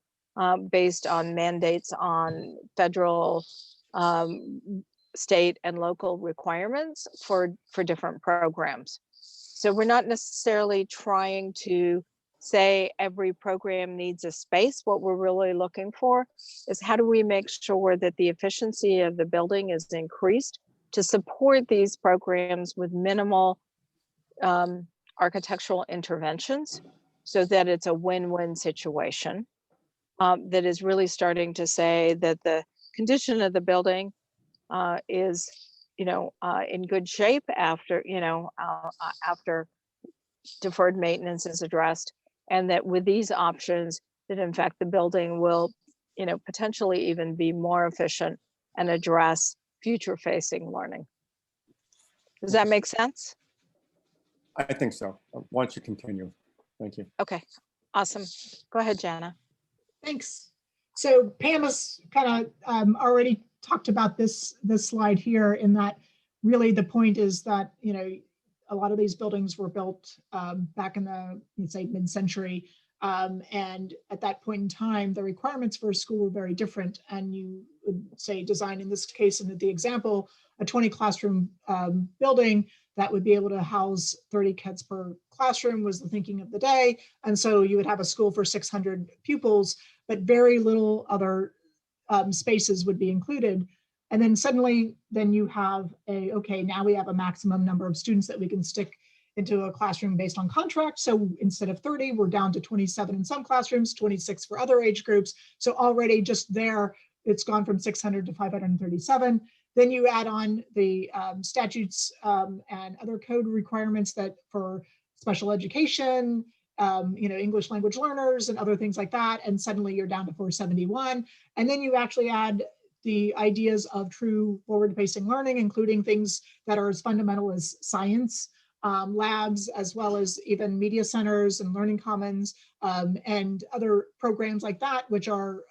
based on mandates on federal, state and local requirements for different programs. So we're not necessarily trying to say every program needs a space. What we're really looking for is how do we make sure that the efficiency of the building is increased to support these programs with minimal architectural interventions, so that it's a win-win situation, that is really starting to say that the condition of the building is, in good shape after, after deferred maintenance is addressed, and that with these options, that in fact the building will, potentially even be more efficient and address future-facing learning. Does that make sense? I think so. Why don't you continue? Thank you. Okay, awesome. Go ahead, Jana. Thanks. So Pam has kind of already talked about this slide here, in that really the point is that, a lot of these buildings were built back in the, you'd say, mid-century. And at that point in time, the requirements for a school were very different. And you would say design, in this case, in the example, a 20 classroom building that would be able to house 30 kids per classroom was the thinking of the day. And so you would have a school for 600 pupils, but very little other spaces would be included. And then suddenly, then you have okay, now we have a maximum number of students that we can stick into a classroom based on contract. So instead of 30, we're down to 27 in some classrooms, 26 for other age groups. So already just there, it's gone from 600 to 537. Then you add on the statutes and other code requirements that for special education, English language learners and other things like that. And suddenly you're down to 471. And then you actually add the ideas of true forward-facing learning, including things that are as fundamental as science labs, as well as even media centers and learning commons and other programs like that, which are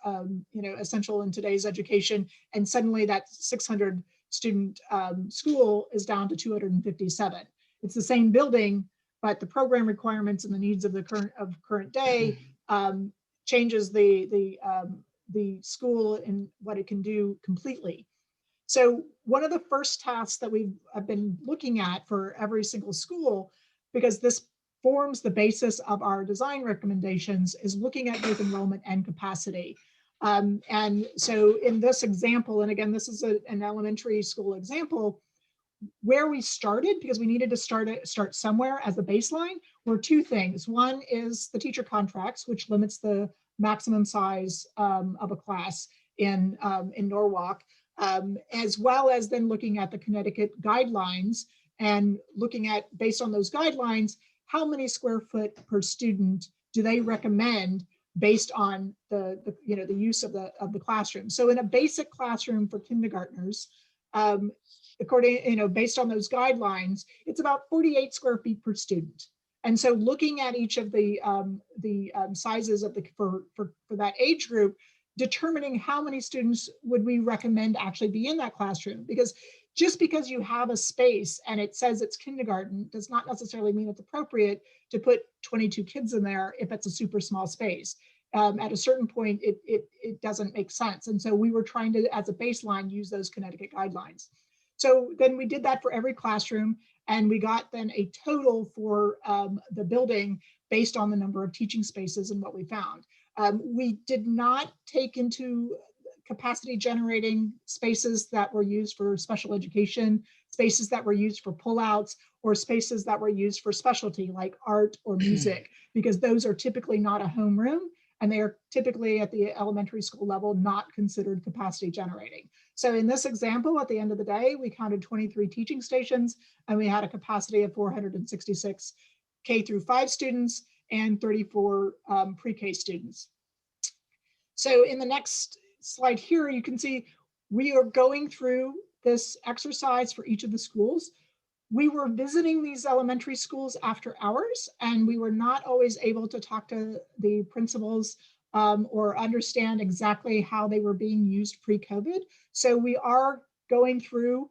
essential in today's education. And suddenly that 600 student school is down to 257. It's the same building, but the program requirements and the needs of the current day changes the school and what it can do completely. So one of the first tasks that I've been looking at for every single school, because this forms the basis of our design recommendations, is looking at both enrollment and capacity. And so in this example, and again, this is an elementary school example, where we started, because we needed to start somewhere as a baseline, were two things. One is the teacher contracts, which limits the maximum size of a class in Norwalk, as well as then looking at the Connecticut guidelines and looking at, based on those guidelines, how many square foot per student do they recommend based on the use of the classroom. So in a basic classroom for kindergartners, according, based on those guidelines, it's about 48 square feet per student. And so looking at each of the sizes of for that age group, determining how many students would we recommend actually be in that classroom. Because just because you have a space and it says it's kindergarten does not necessarily mean it's appropriate to put 22 kids in there if it's a super small space. At a certain point, it doesn't make sense. And so we were trying to, as a baseline, use those Connecticut guidelines. So then we did that for every classroom, and we got then a total for the building based on the number of teaching spaces and what we found. We did not take into capacity generating spaces that were used for special education, spaces that were used for pullouts, or spaces that were used for specialty like art or music, because those are typically not a homeroom, and they are typically at the elementary school level not considered capacity generating. So in this example, at the end of the day, we counted 23 teaching stations, and we had a capacity of 466 K through 5 students and 34 pre-K students. So in the next slide here, you can see we are going through this exercise for each of the schools. We were visiting these elementary schools after hours, and we were not always able to talk to the principals or understand exactly how they were being used pre-COVID. So we are going through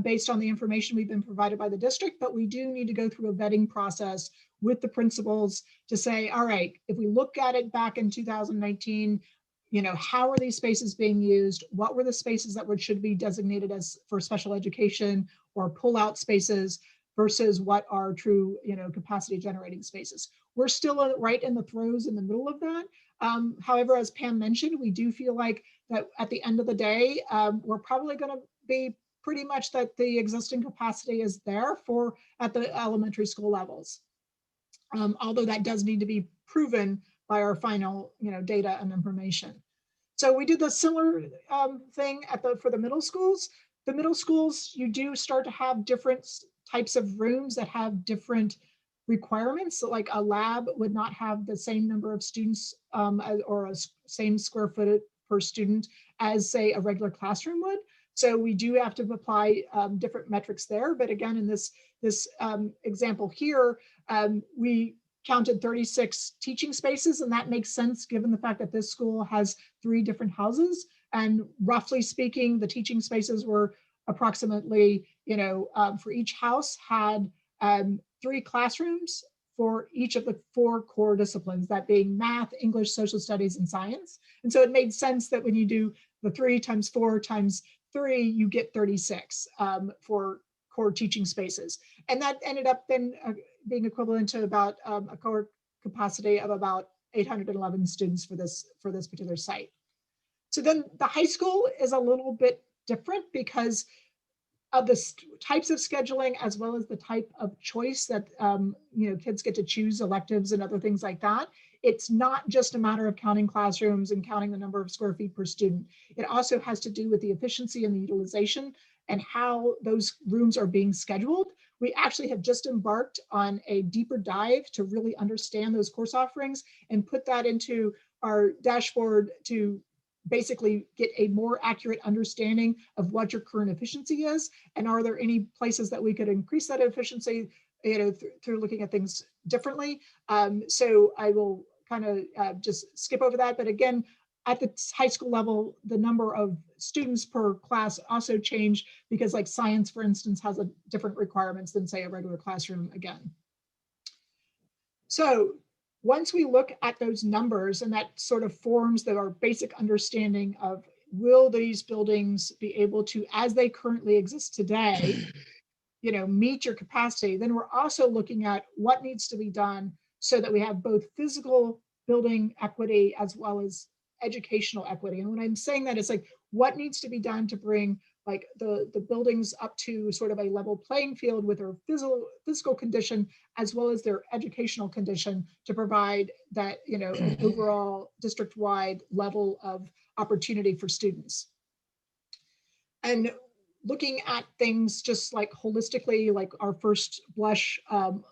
based on the information we've been provided by the district, but we do need to go through a vetting process with the principals to say, all right, if we look at it back in 2019, how are these spaces being used? What were the spaces that should be designated as for special education or pull-out spaces versus what are true, capacity generating spaces? We're still right in the throes in the middle of that. However, as Pam mentioned, we do feel like that at the end of the day, we're probably going to be pretty much that the existing capacity is there for at the elementary school levels. Although that does need to be proven by our final, data and information. So we did the similar thing for the middle schools. The middle schools, you do start to have different types of rooms that have different requirements. So like a lab would not have the same number of students or a same square footage per student as say a regular classroom would. So we do have to apply different metrics there. But again, in this example here, we counted 36 teaching spaces, and that makes sense given the fact that this school has 3 different houses. And roughly speaking, the teaching spaces were approximately, for each house had 3 classrooms for each of the 4 core disciplines, that being math, English, social studies, and science. And so it made sense that when you do the 3 times 4 times 3, you get 36 for core teaching spaces. And that ended up then being equivalent to about a core capacity of about 811 students for this particular site. So then the high school is a little bit different because of the types of scheduling as well as the type of choice that kids get to choose electives and other things like that. It's not just a matter of counting classrooms and counting the number of square feet per student. It also has to do with the efficiency and the utilization and how those rooms are being scheduled. We actually have just embarked on a deeper dive to really understand those course offerings and put that into our dashboard to basically get a more accurate understanding of what your current efficiency is, and are there any places that we could increase that efficiency, through looking at things differently. So I will kind of just skip over that. But again, at the high school level, the number of students per class also changed because like science, for instance, has a different requirements than say a regular classroom again. So once we look at those numbers, and that sort of forms our basic understanding of will these buildings be able to, as they currently exist today, meet your capacity, then we're also looking at what needs to be done so that we have both physical building equity as well as educational equity. And when I'm saying that, it's like what needs to be done to bring like the buildings up to sort of a level playing field with their physical condition as well as their educational condition to provide that, an overall district-wide level of opportunity for students. And looking at things just like holistically, like our first blush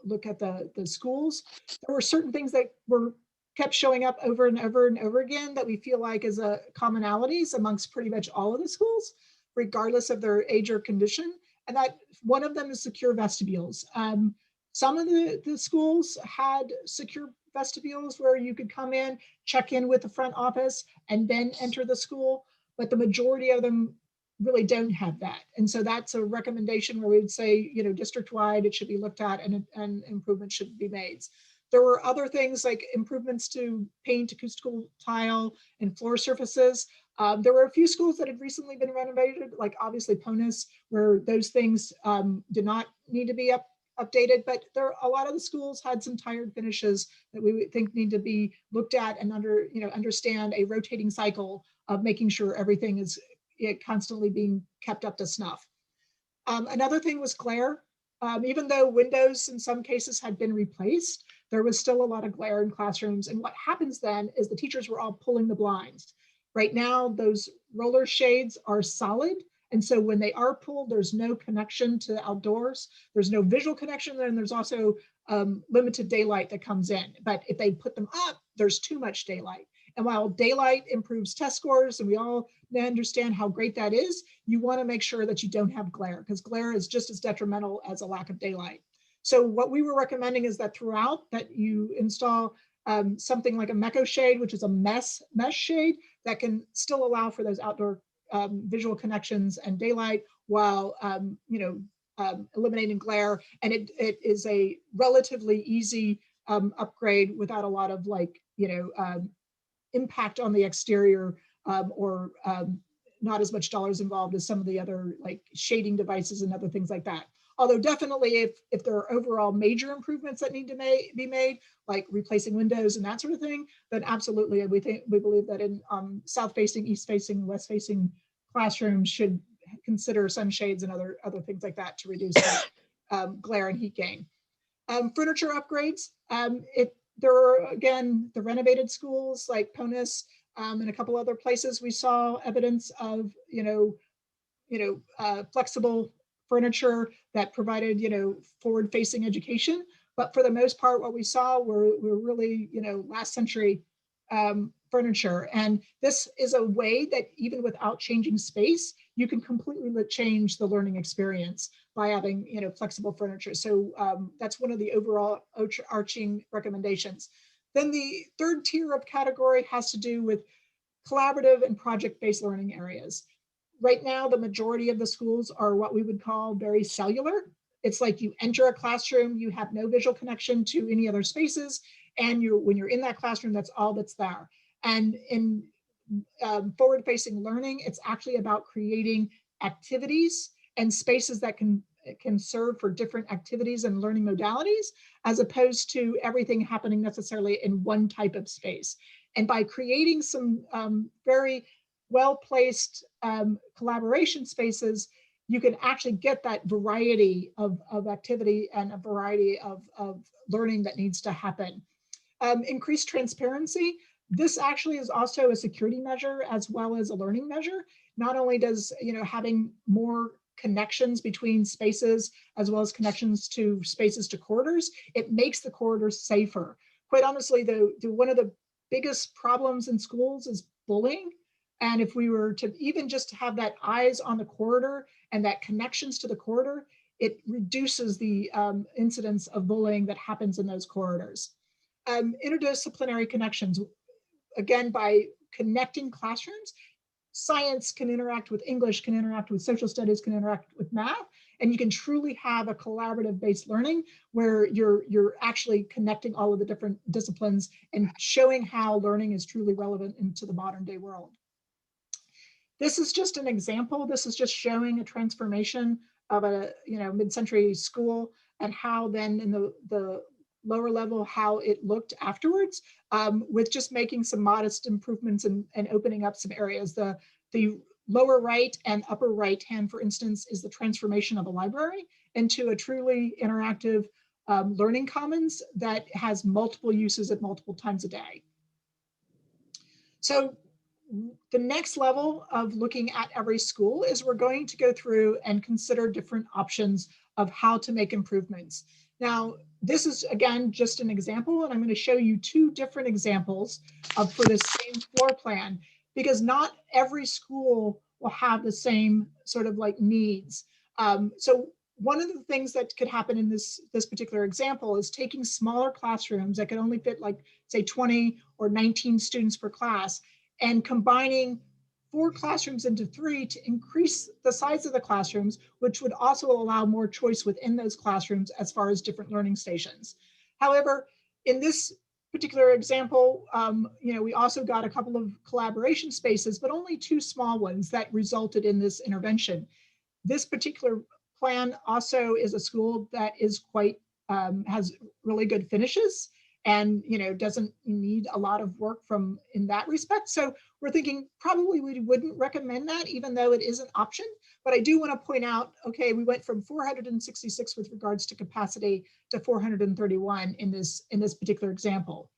look at the schools, there were certain things that were kept showing up over and over and over again that we feel like is a commonalities amongst pretty much all of the schools, regardless of their age or condition. And that one of them is secure vestibules. Some of the schools had secure vestibules where you could come in, check in with the front office, and then enter the school. But the majority of them really don't have that. And so that's a recommendation where we would say, district-wide, it should be looked at and improvements should be made. There were other things like improvements to paint, acoustical tile, and floor surfaces. There were a few schools that had recently been renovated, like obviously Ponus, where those things did not need to be updated, but a lot of the schools had some tired finishes that we would think need to be looked at and understand a rotating cycle of making sure everything is constantly being kept up to snuff. Another thing was glare. Even though windows in some cases had been replaced, there was still a lot of glare in classrooms. And what happens then is the teachers were all pulling the blinds. Right now, those roller shades are solid. And so when they are pulled, there's no connection to outdoors. There's no visual connection, and there's also limited daylight that comes in. But if they put them up, there's too much daylight. And while daylight improves test scores, and we all understand how great that is, you want to make sure that you don't have glare, because glare is just as detrimental as a lack of daylight. So what we were recommending is that throughout that you install something like a Meco shade, which is a mesh shade that can still allow for those outdoor visual connections and daylight while eliminating glare. And it is a relatively easy upgrade without a lot of impact on the exterior or not as much dollars involved as some of the other like shading devices and other things like that. Although definitely if there are overall major improvements that need to be made, like replacing windows and that sort of thing, then absolutely we believe that in south facing, east facing, west facing classrooms should consider sunshades and other things like that to reduce that glare and heat gain. Furniture upgrades. There are, again, the renovated schools like Ponus and a couple other places we saw evidence of, flexible furniture that provided, forward-facing education. But for the most part, what we saw were really, last century furniture. And this is a way that even without changing space, you can completely change the learning experience by having, flexible furniture. So that's one of the overall overarching recommendations. Then the third tier of category has to do with collaborative and project-based learning areas. Right now, the majority of the schools are what we would call very cellular. It's like you enter a classroom, you have no visual connection to any other spaces, and when you're in that classroom, that's all that's there. And in forward-facing learning, it's actually about creating activities and spaces that can serve for different activities and learning modalities, as opposed to everything happening necessarily in one type of space. And by creating some very well-placed collaboration spaces, you can actually get that variety of activity and a variety of learning that needs to happen. Increased transparency. This actually is also a security measure as well as a learning measure. Not only does having more connections between spaces as well as connections to spaces to corridors, it makes the corridors safer. Quite honestly, one of the biggest problems in schools is bullying. And if we were to even just have that eyes on the corridor and that connections to the corridor, it reduces the incidence of bullying that happens in those corridors. Interdisciplinary connections, again, by connecting classrooms, science can interact with English, can interact with social studies, can interact with math, and you can truly have a collaborative based learning where you're actually connecting all of the different disciplines and showing how learning is truly relevant into the modern day world. This is just an example. This is just showing a transformation of a mid-century school and how then in the lower level, how it looked afterwards, with just making some modest improvements and opening up some areas. The lower right and upper right hand, for instance, is the transformation of a library into a truly interactive learning commons that has multiple uses at multiple times a day. So the next level of looking at every school is we're going to go through and consider different options of how to make improvements. Now, this is, again, just an example, and I'm going to show you two different examples for the same floor plan, because not every school will have the same sort of like needs. So one of the things that could happen in this particular example is taking smaller classrooms that could only fit like, say, 20 or 19 students per class, and combining 4 classrooms into 3 to increase the size of the classrooms, which would also allow more choice within those classrooms as far as different learning stations. However, in this particular example, we also got a couple of collaboration spaces, but only 2 small ones that resulted in this intervention. This particular plan also is a school that is quite, has really good finishes and doesn't need a lot of work in that respect. So we're thinking probably we wouldn't recommend that, even though it is an option. But I do want to point out, okay, we went from 466 with regards to capacity to 431 in this particular example.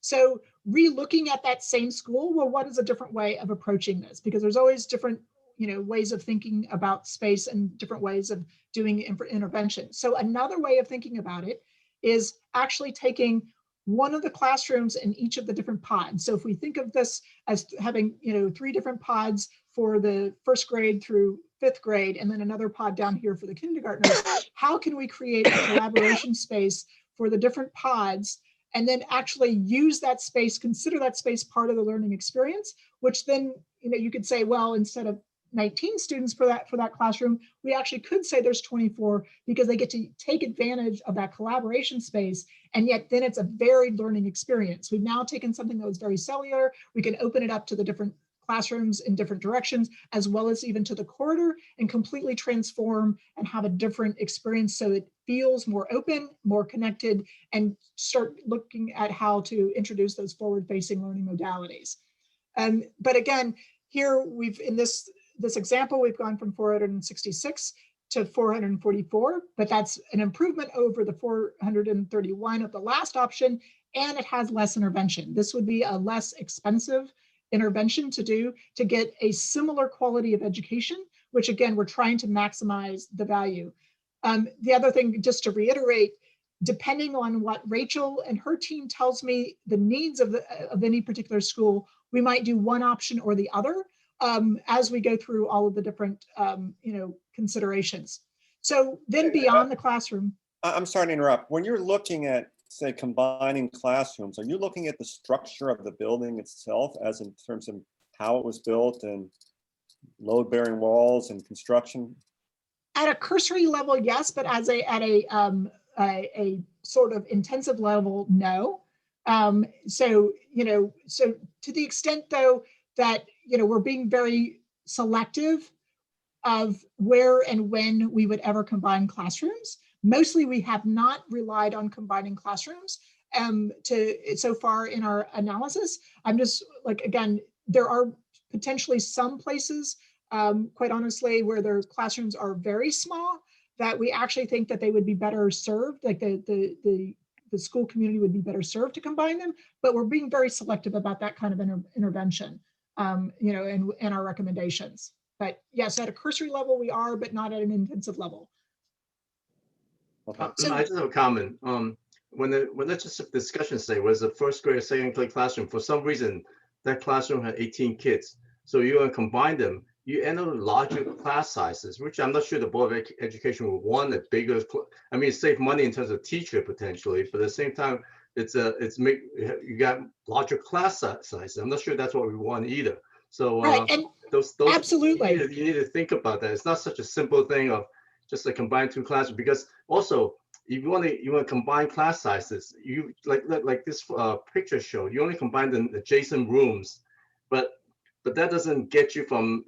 So re-looking at that same school, well, what is a different way of approaching this? Because there's always different ways of thinking about space and different ways of doing intervention. So another way of thinking about it is actually taking one of the classrooms in each of the different pods. So if we think of this as having 3 different pods for the 1st grade through 5th grade, and then another pod down here for the kindergartners, how can we create a collaboration space for the different pods and then actually use that space, consider that space part of the learning experience, which then, you could say, well, instead of 19 students for that classroom, we actually could say there's 24 because they get to take advantage of that collaboration space. And yet then it's a varied learning experience. We've now taken something that was very cellular. We can open it up to the different classrooms in different directions, as well as even to the corridor, and completely transform and have a different experience so it feels more open, more connected, and start looking at how to introduce those forward-facing learning modalities. But again, here in this example, we've gone from 466 to 444, but that's an improvement over the 431 of the last option, and it has less intervention. This would be a less expensive intervention to do to get a similar quality of education, which again, we're trying to maximize the value. The other thing, just to reiterate, depending on what Rachel and her team tells me the needs of any particular school, we might do one option or the other as we go through all of the different considerations. So then beyond the classroom. I'm sorry to interrupt. When you're looking at, say, combining classrooms, are you looking at the structure of the building itself as in terms of how it was built and load-bearing walls and construction? At a cursory level, yes, but at a sort of intensive level, no. So to the extent though that we're being very selective of where and when we would ever combine classrooms. Mostly we have not relied on combining classrooms so far in our analysis. I'm just like, again, there are potentially some places, quite honestly, where their classrooms are very small that we actually think that they would be better served, like the school community would be better served to combine them, but we're being very selective about that kind of intervention, in our recommendations. But yes, at a cursory level we are, but not at an intensive level. Okay. So- I just have a comment. When let's just discussion say was the first grade or second grade classroom, for some reason that classroom had 18 kids. So you want to combine them, you end up with larger class sizes, which I'm not sure the Board of Education will want a bigger. I mean, save money in terms of teacher potentially, but at the same time, you got larger class sizes. I'm not sure that's what we want either. So right, and those absolutely, you need to think about that. It's not such a simple thing of just like combine two classes, because also if you want to combine class sizes, you like this picture showed, you only combine the adjacent rooms, but that doesn't get you from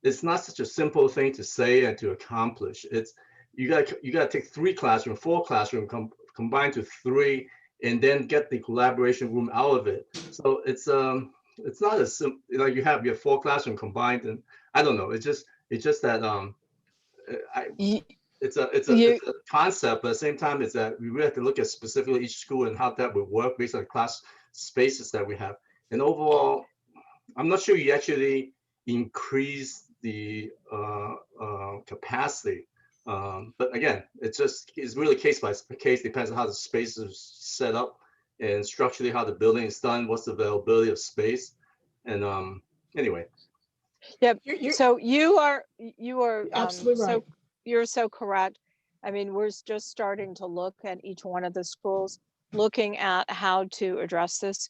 it's not such a simple thing to say and to accomplish. It's you got to take 3 classroom, 4 classroom, combine to 3, and then get the collaboration room out of it. So it's not as simple. Like you have your 4 classroom combined, and I don't know. It's just that it's a concept, but at the same time, it's that we really have to look at specifically each school and how that would work based on class spaces that we have. And overall, I'm not sure you actually increase the capacity. But again, it's really case by case, depends on how the space is set up and structurally how the building is done, what's the availability of space. And anyway. Yeah, so you are absolutely right. so you're so correct. I mean, we're just starting to look at each one of the schools, looking at how to address this.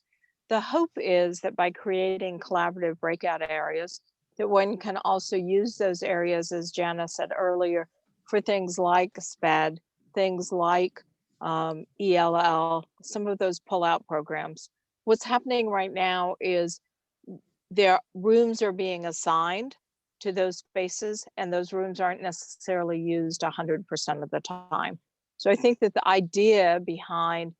The hope is that by creating collaborative breakout areas, that one can also use those areas, as Jana said earlier, for things like SPED, things like ELL, some of those pull-out programs. What's happening right now is their rooms are being assigned to those spaces, and those rooms aren't necessarily used 100% of the time. So I think that the idea behind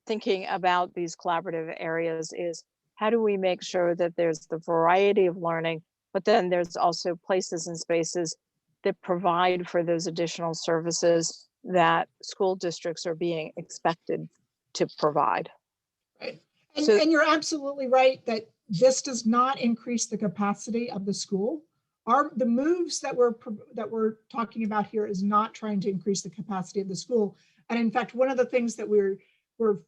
thinking about these collaborative areas is how do we make sure that there's the variety of learning, but then there's also places and spaces that provide for those additional services that school districts are being expected to provide. Right. And you're absolutely right that this does not increase the capacity of the school. The moves that we're talking about here is not trying to increase the capacity of the school. And in fact, one of the things that we're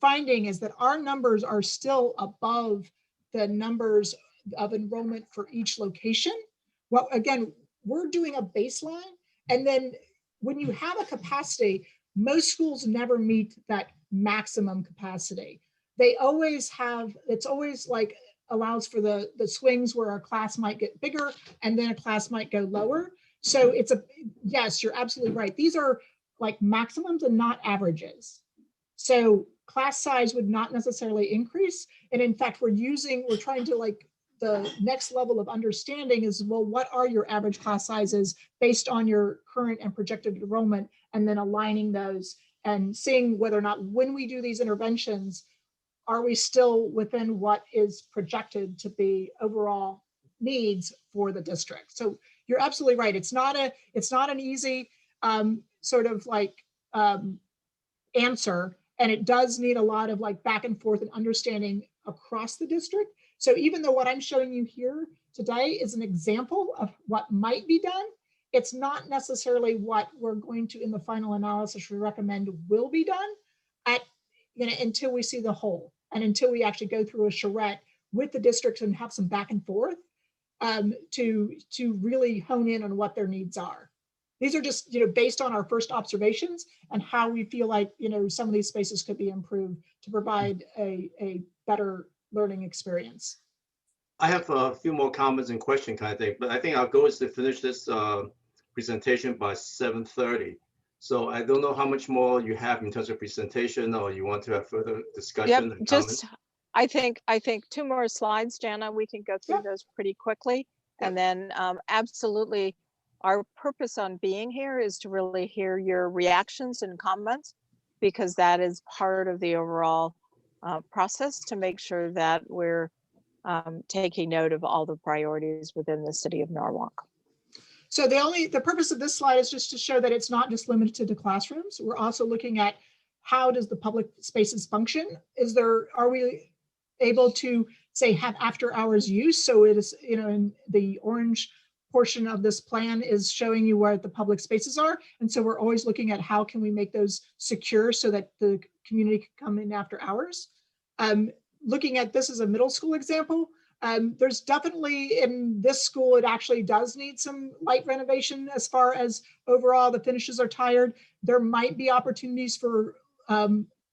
finding is that our numbers are still above the numbers of enrollment for each location. Well, again, we're doing a baseline, and then when you have a capacity, most schools never meet that maximum capacity. They always have, it's always like allows for the swings where a class might get bigger and then a class might go lower. So it's a, yes, you're absolutely right. These are like maximums and not averages. So class size would not necessarily increase. And in fact, we're trying to like, the next level of understanding is, well, what are your average class sizes based on your current and projected enrollment, and then aligning those and seeing whether or not when we do these interventions, are we still within what is projected to be overall needs for the district? So you're absolutely right. It's not an easy sort of like answer, and it does need a lot of like back and forth and understanding across the district. So even though what I'm showing you here today is an example of what might be done, it's not necessarily what we're going to, in the final analysis, we recommend will be done until we see the whole, and until we actually go through a charrette with the districts and have some back and forth to really hone in on what their needs are. These are just, based on our first observations and how we feel like, some of these spaces could be improved to provide a better learning experience. I have a few more comments and questions kind of thing, but I think our goal is to finish this presentation by 7:30. So I don't know how much more you have in terms of presentation, or you want to have further discussion and comments. I think 2 more slides, Jana, we can go through those pretty quickly. And then absolutely, our purpose on being here is to really hear your reactions and comments, because that is part of the overall process to make sure that we're taking note of all the priorities within the city of Norwalk. So the purpose of this slide is just to show that it's not just limited to classrooms. We're also looking at how does the public spaces function? Are we able to say have after hours use? So it is, in the orange portion of this plan is showing you where the public spaces are. And so we're always looking at how can we make those secure so that the community can come in after hours. Looking at this as a middle school example, there's definitely in this school, it actually does need some light renovation as far as overall the finishes are tired. There might be opportunities for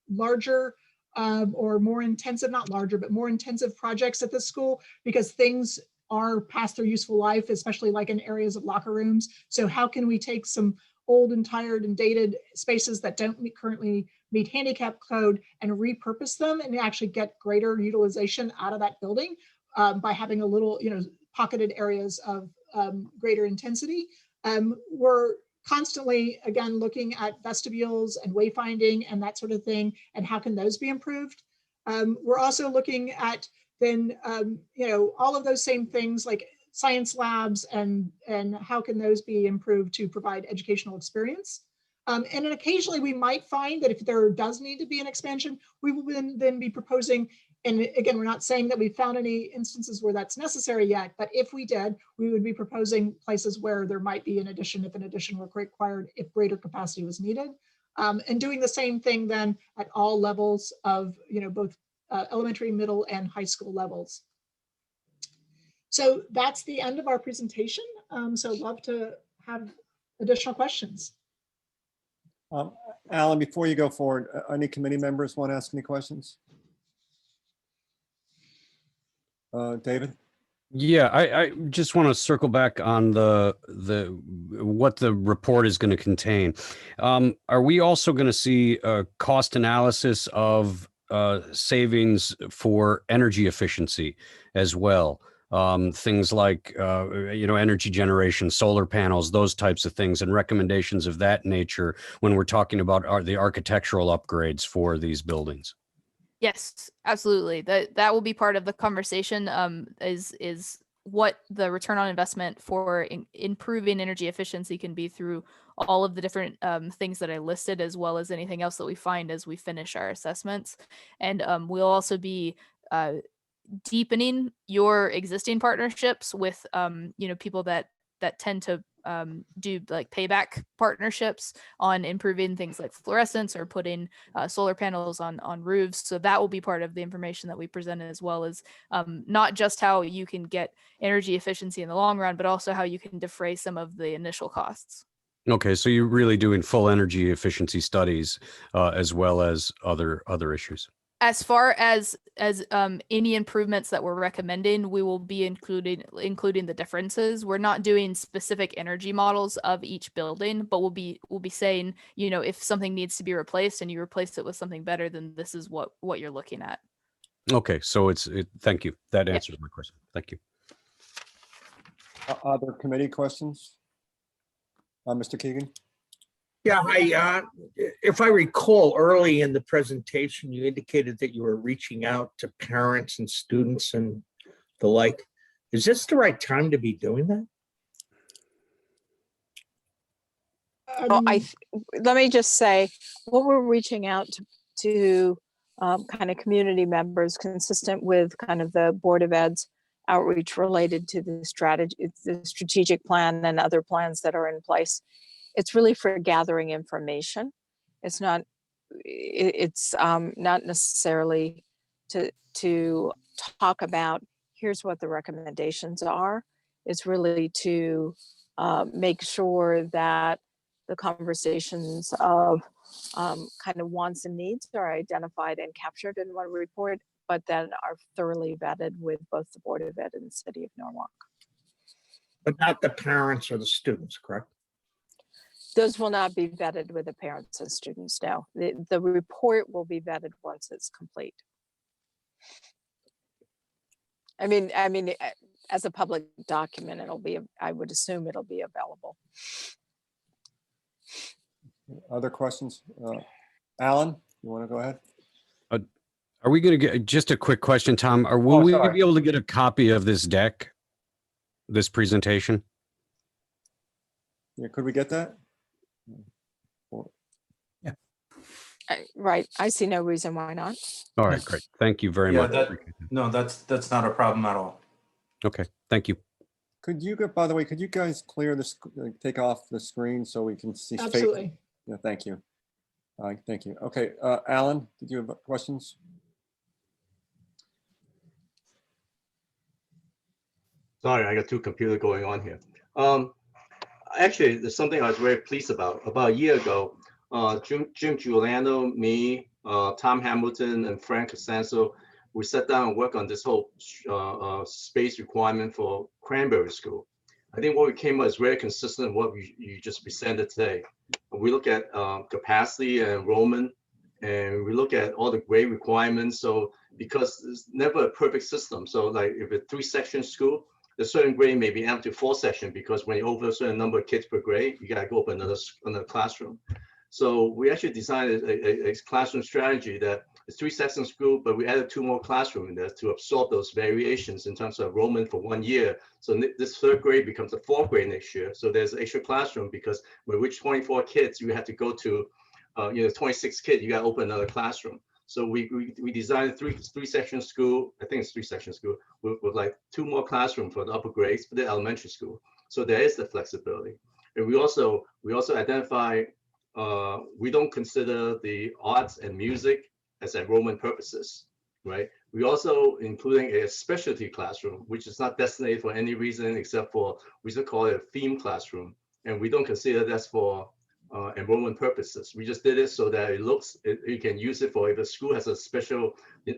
larger or more intensive, not larger, but more intensive projects at this school, because things are past their useful life, especially like in areas of locker rooms. So how can we take some old and tired and dated spaces that don't currently meet handicap code and repurpose them and actually get greater utilization out of that building by having a little, pocketed areas of greater intensity. We're constantly, again, looking at vestibules and wayfinding and that sort of thing, and how can those be improved. We're also looking at then, all of those same things like science labs and how can those be improved to provide educational experience. And then occasionally we might find that if there does need to be an expansion, we will then be proposing, and again, we're not saying that we found any instances where that's necessary yet, but if we did, we would be proposing places where there might be an addition if an addition were required, if greater capacity was needed. And doing the same thing then at all levels of, both elementary, middle, and high school levels. So that's the end of our presentation. So I'd love to have additional questions. Alan, before you go forward, any committee members want to ask any questions? David? Yeah, I just want to circle back on what the report is going to contain. Are we also going to see a cost analysis of savings for energy efficiency as well? Things like, energy generation, solar panels, those types of things, and recommendations of that nature when we're talking about the architectural upgrades for these buildings. Yes, absolutely. That will be part of the conversation. Is what the return on investment for improving energy efficiency can be through all of the different things that I listed, as well as anything else that we find as we finish our assessments. And we'll also be deepening your existing partnerships with people that tend to do like payback partnerships on improving things like fluorescence or putting solar panels on roofs. So that will be part of the information that we present, as well as not just how you can get energy efficiency in the long run, but also how you can defray some of the initial costs. Okay, so you're really doing full energy efficiency studies as well as other issues. As far as any improvements that we're recommending, we will be including the differences. We're not doing specific energy models of each building, but we'll be saying, you know, if something needs to be replaced and you replace it with something better, then this is what you're looking at. Okay, so thank you. That Yep. answers my question. Thank you. Other committee questions? Mr. Keegan? Yeah, hi. If I recall, early in the presentation, you indicated that you were reaching out to parents and students and the like. Is this the right time to be doing that? Well, let me just say, what we're reaching out to kind of community members, consistent with kind of the Board of Ed's outreach related to the strategic plan and other plans that are in place. It's really for gathering information. It's not necessarily to talk about here's what the recommendations are. It's really to make sure that the conversations of kind of wants and needs are identified and captured in one report, but then are thoroughly vetted with both the Board of Ed and the City of Norwalk. But not the parents or the students, correct? Those will not be vetted with the parents and students now. The report will be vetted once it's complete. I mean, as a public document, I would assume it'll be available. Other questions? Alan, you want to go ahead? Are we going to get just a quick question, Tom? Will we be able to get a copy of this deck, this presentation? Yeah, could we get that? Right. I see no reason why not. All right, great. Thank you very much. No, that's not a problem at all. Okay, thank you. Could you, by the way, could you guys clear this, take off the screen so we can see? Absolutely. Yeah, thank you. Thank you. Okay, Alan, did you have questions? Sorry, I got two computers going on here. Actually, there's something I was very pleased about. About a year ago, Jim Giuliano, me, Tom Hamilton, and Frank Costanzo, we sat down and worked on this whole space requirement for Cranberry School. I think what we came up is very consistent with what you just presented today. We look at capacity and enrollment, and we look at all the grade requirements. So because it's never a perfect system. So like if a 3-section school, the certain grade may be amped to 4-section because when you over a certain number of kids per grade, you got to go up another classroom. So we actually designed a classroom strategy that is 3-section school, but we added 2 more classrooms in there to absorb those variations in terms of enrollment for 1 year. So this 3rd grade becomes a 4th grade next year. So there's an extra classroom because when we reach 24 kids, you have to go to 26 kids, you got to open another classroom. So we designed a 3-section school. I think it's 3-section school with like 2 more classrooms for the upper grades for the elementary school. So there is the flexibility. And we also identify, we don't consider the arts and music as enrollment purposes, right? We also including a specialty classroom, which is not designated for any reason except for, we just call it a theme classroom. And we don't consider that's for enrollment purposes. We just did it so that it looks, you can use it for if a school has a special,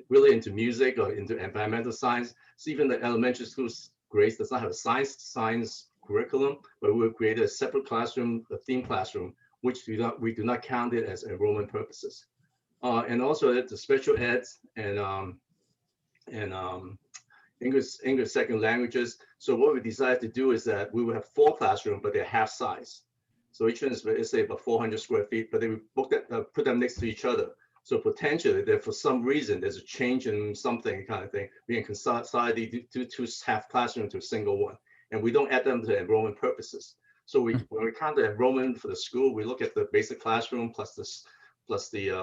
really into music or into environmental science. So even the elementary school's grades does not have a science curriculum, but we'll create a separate classroom, a theme classroom, which we do not count it as enrollment purposes. And also the special eds and English second languages. So what we decided to do is that we will have 4 classrooms, but they're half size. So each one is, let's say, about 400 square feet, but they put them next to each other. So potentially, there for some reason, there's a change in something kind of thing. We can consolidate 2 half classrooms to a single one, and we don't add them to enrollment purposes. So when we count the enrollment for the school, we look at the basic classroom plus the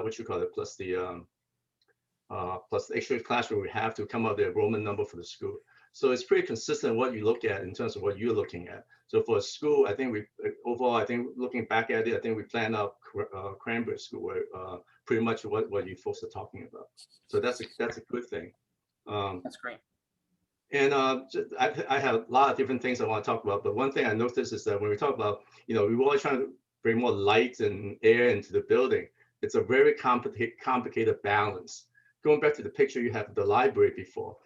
extra classroom we have to come up with the enrollment number for the school. So it's pretty consistent what you look at in terms of what you're looking at. So for a school, I think looking back at it, I think we planned out Cranberry School where pretty much what you folks are talking about. So that's a good thing. That's great. And I have a lot of different things I want to talk about, but one thing I noticed is that when we talk about, we were always trying to bring more light and air into the building. It's a very complicated balance. Going back to the picture you had of the library before,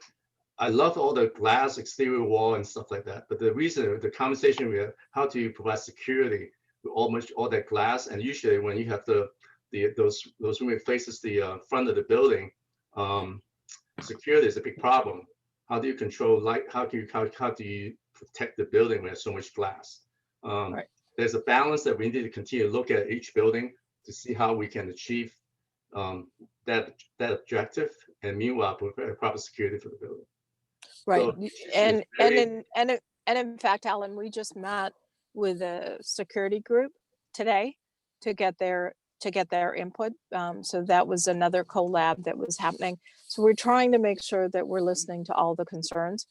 I love all the glass exterior wall and stuff like that. But the conversation we have, how do you provide security with almost all that glass? And usually when you have those room that faces the front of the building, security is a big problem. How do you control light? How do you protect the building when there's so much glass? Right. There's a balance that we need to continue to look at each building to see how we can achieve that objective, and meanwhile provide proper security for the building. Right. So And very- in fact, Alan, we just met with a security group today to get their input. So that was another collab that was happening. So we're trying to make sure that we're listening to all the concerns,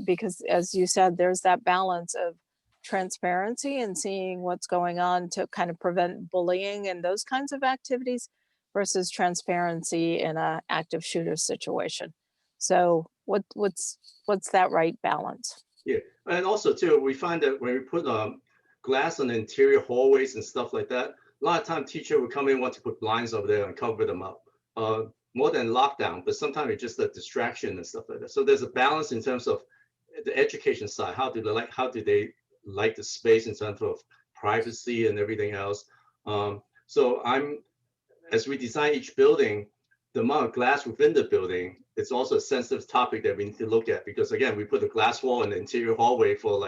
because as you said, there's that balance of transparency and seeing what's going on to kind of prevent bullying and those kinds of activities versus transparency in a active shooter situation. So what's that right balance? Yeah, and also too, we find that when we put glass on the interior hallways and stuff like that, a lot of times teacher would come in and want to put blinds over there and cover them up. More than lockdown, but sometimes it's just a distraction and stuff like that. So there's a balance in terms of the education side. How do they like the space in terms of privacy and everything else? So as we design each building, the amount of glass within the building, it's also a sensitive topic that we need to look at, because again, we put a glass wall in the interior hallway for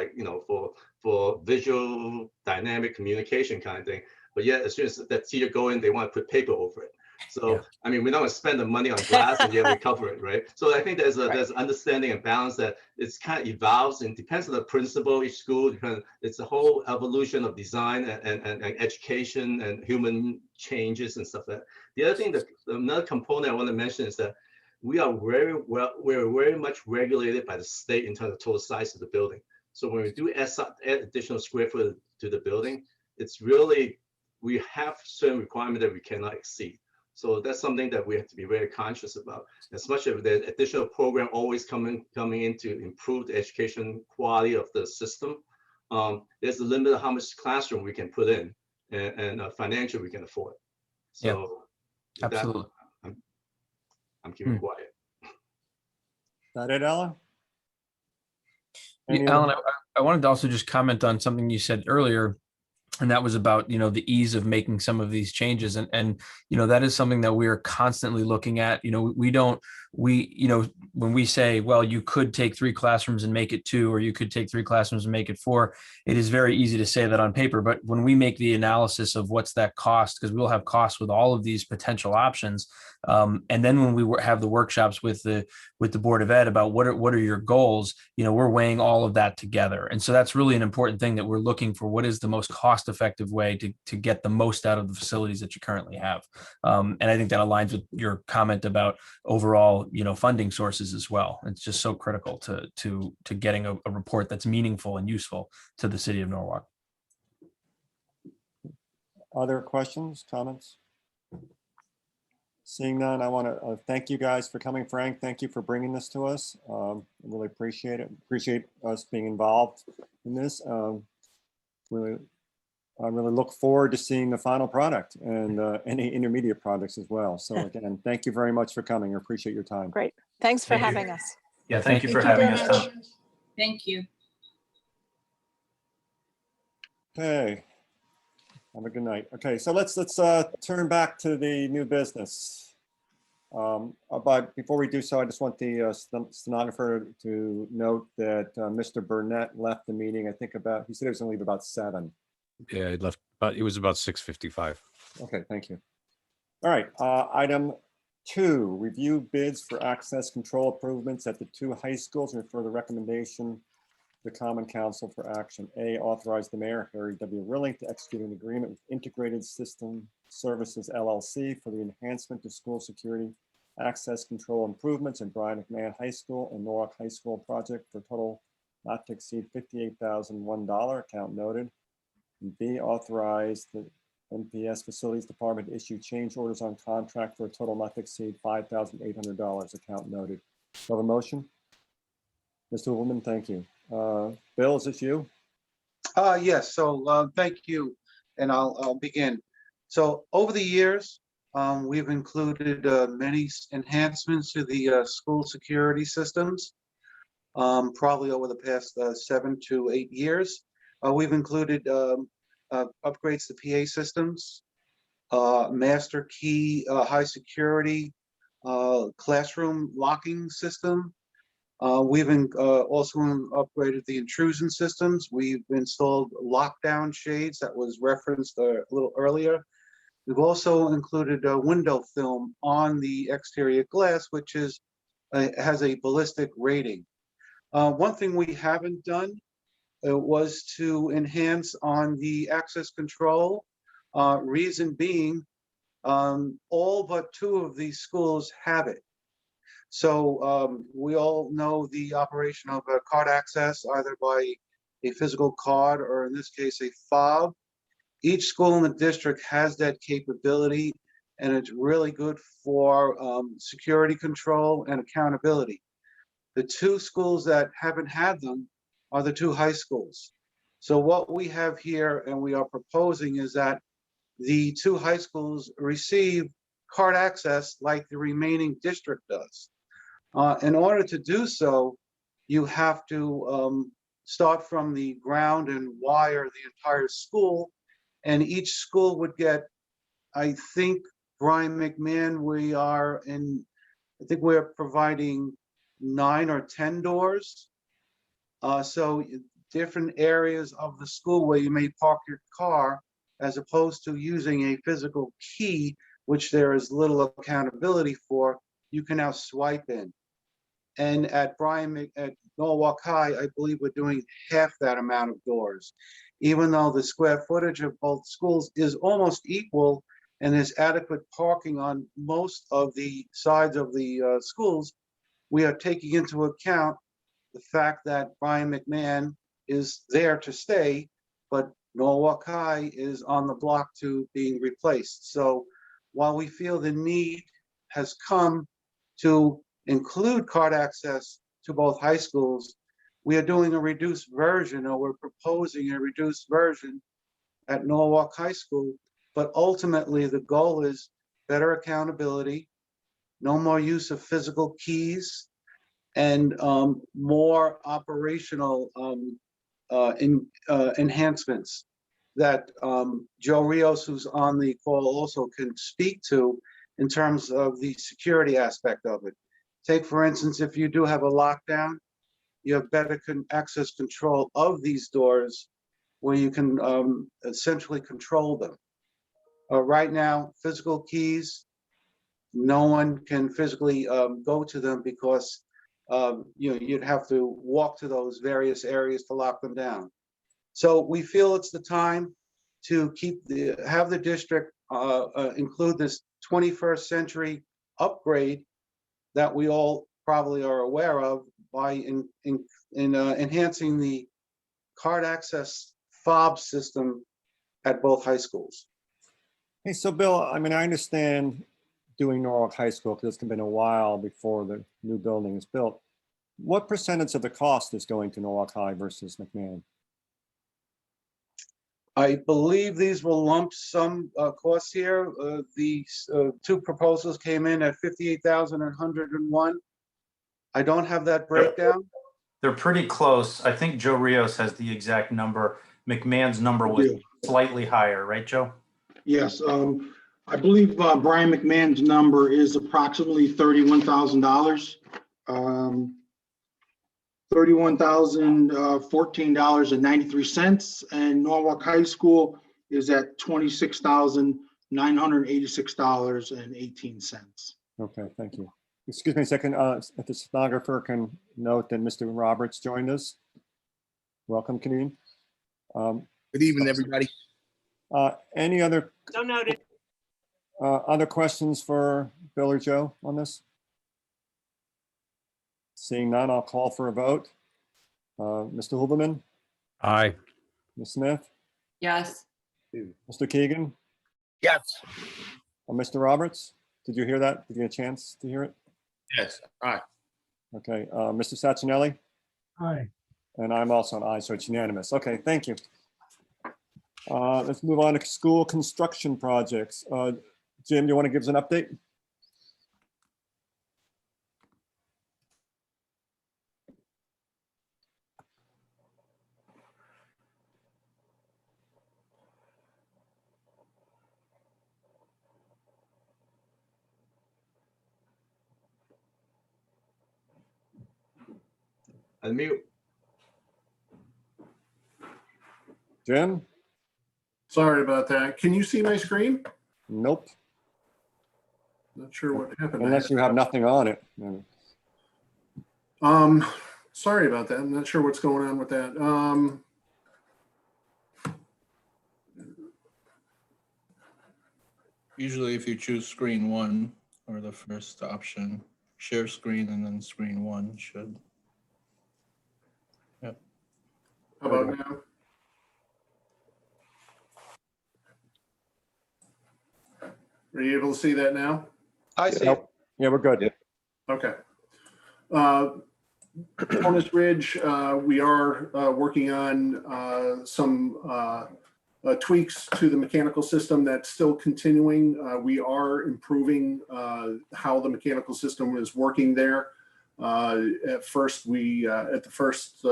for visual dynamic communication kind of thing. But yet, as soon as that teacher go in, they want to put paper over it. So, I mean, we're not going to spend the money on glass and yet we cover it, right? So I think there's understanding and balance that it's kind of evolves and depends on the principal, each school, it's a whole evolution of design and education and human changes and stuff like that. The other thing, another component I want to mention is that we're very much regulated by the state in terms of total size of the building. So when we do add additional square foot to the building, it's really, we have certain requirements that we cannot exceed. So that's something that we have to be very conscious about. As much as the additional program always coming in to improve the education quality of the system, there's a limit of how much classroom we can put in and financially we can afford. So Absolutely. I'm keeping quiet. That it, Alan? Alan, I wanted to also just comment on something you said earlier, and that was about, the ease of making some of these changes. And that is something that we are constantly looking at. When we say, well, you could take 3 classrooms and make it 2, or you could take 3 classrooms and make it 4, it is very easy to say that on paper. But when we make the analysis of what's that cost, because we'll have costs with all of these potential options. And then when we have the workshops with the Board of Ed about what are your goals, we're weighing all of that together. And so that's really an important thing, that we're looking for what is the most cost-effective way to get the most out of the facilities that you currently have. And I think that aligns with your comment about overall, funding sources as well. It's just so critical to getting a report that's meaningful and useful to the city of Norwalk. Other questions, comments? Seeing none, I want to thank you guys for coming. Frank, thank you for bringing this to us. I really appreciate it. Appreciate us being involved in this. I really look forward to seeing the final product and any intermediate products as well. So again, thank you very much for coming. I appreciate your time. Great. Thanks for having us. Yeah, thank you for Thank you having very us, much. Tom. Thank you. Okay. Have a good night. Okay, so let's turn back to the new business. But before we do so, I just want the stenographer to note that Mr. Burnett left the meeting. I think he said he was going to leave about 7. Yeah, it left, but it was about 6:55. Okay, thank you. All right, item 2, review bids for access control improvements at the 2 high schools and refer the recommendation to the Common Council for action. A, authorize the mayor, Harry W. Rilling, to execute an agreement with Integrated System Services LLC for the enhancement of school security access control improvements in Brian McMahon High School and Norwalk High School project for a total not to exceed $58,001, account noted. And B, authorize the NPS Facilities Department to issue change orders on contract for a total not to exceed $5,800, account noted. Do I have a motion? Mr. Woolman, thank you. Bill, is this you? Yes, so thank you, and I'll begin. So over the years, we've included many enhancements to the school security systems, probably over the past 7 to 8 years. We've included upgrades to PA systems, master key high security classroom locking system. We've also upgraded the intrusion systems. We've installed lockdown shades that was referenced a little earlier. We've also included a window film on the exterior glass, which is has a ballistic rating. One thing we haven't done was to enhance on the access control. Reason being, all but 2 of these schools have it. So we all know the operation of a card access, either by a physical card or in this case, a fob. Each school in the district has that capability, and it's really good for security control and accountability. The 2 schools that haven't had them are the 2 high schools. So what we have here and we are proposing is that the 2 high schools receive card access like the remaining district does. In order to do so, you have to start from the ground and wire the entire school. And each school would get, I think, Brian McMahon, I think we're providing 9 or 10 doors. So different areas of the school where you may park your car, as opposed to using a physical key, which there is little accountability for, you can now swipe in. And at Norwalk High, I believe we're doing half that amount of doors. Even though the square footage of both schools is almost equal and there's adequate parking on most of the sides of the schools, we are taking into account the fact that Brian McMahon is there to stay, but Norwalk High is on the block to being replaced. So while we feel the need has come to include card access to both high schools, we are doing a reduced version, or we're proposing a reduced version at Norwalk High School. But ultimately, the goal is better accountability, no more use of physical keys, and more operational enhancements that Joe Rios, who's on the call, also can speak to in terms of the security aspect of it. Take, for instance, if you do have a lockdown, you have better access control of these doors where you can essentially control them. Right now, physical keys, no one can physically go to them because you'd have to walk to those various areas to lock them down. So we feel it's the time to have the district include this 21st century upgrade that we all probably are aware of by enhancing the card access fob system at both high schools. Hey, so Bill, I mean, I understand doing Norwalk High School because it's been a while before the new building is built. What percentage of the cost is going to Norwalk High versus McMahon? I believe these will lump sum costs here. These 2 proposals came in at $58,101. I don't have that breakdown. They're pretty close. I think Joe Rios has the exact number. McMahon's number was slightly higher, right, Joe? Yes, I believe Brian McMahon's number is approximately $31,000. $31,014.93, and Norwalk High School is at $26,986.18. Okay, thank you. Excuse me a second. If the stenographer can note that Mr. Roberts joined us. Welcome, Kaneen. Good evening, everybody. Any other So noted. Other questions for Bill or Joe on this? Seeing none, I'll call for a vote. Mr. Huberman? Aye. Ms. Smith? Yes. Mr. Keegan? Yes. Mr. Roberts? Did you hear that? Did you get a chance to hear it? Yes. Aye. Okay. Mr. Sacchinelli? Aye. And I'm also an aye, so it's unanimous. Okay, thank you. Let's move on to school construction projects. Jim, you want to give us an update? Unmute. Jim? Sorry about that. Can you see my screen? Nope. Not sure what happened. Unless you have nothing on it. Sorry about that. I'm not sure what's going on with that. Usually if you choose screen one or the first option, share screen and then screen one should. Yep. How about now? Are you able to see that now? I see. Nope. Yeah, we're good. Okay. Bonus Ridge, we are working on some tweaks to the mechanical system. That's still continuing. We are improving how the mechanical system is working there. At first, at the first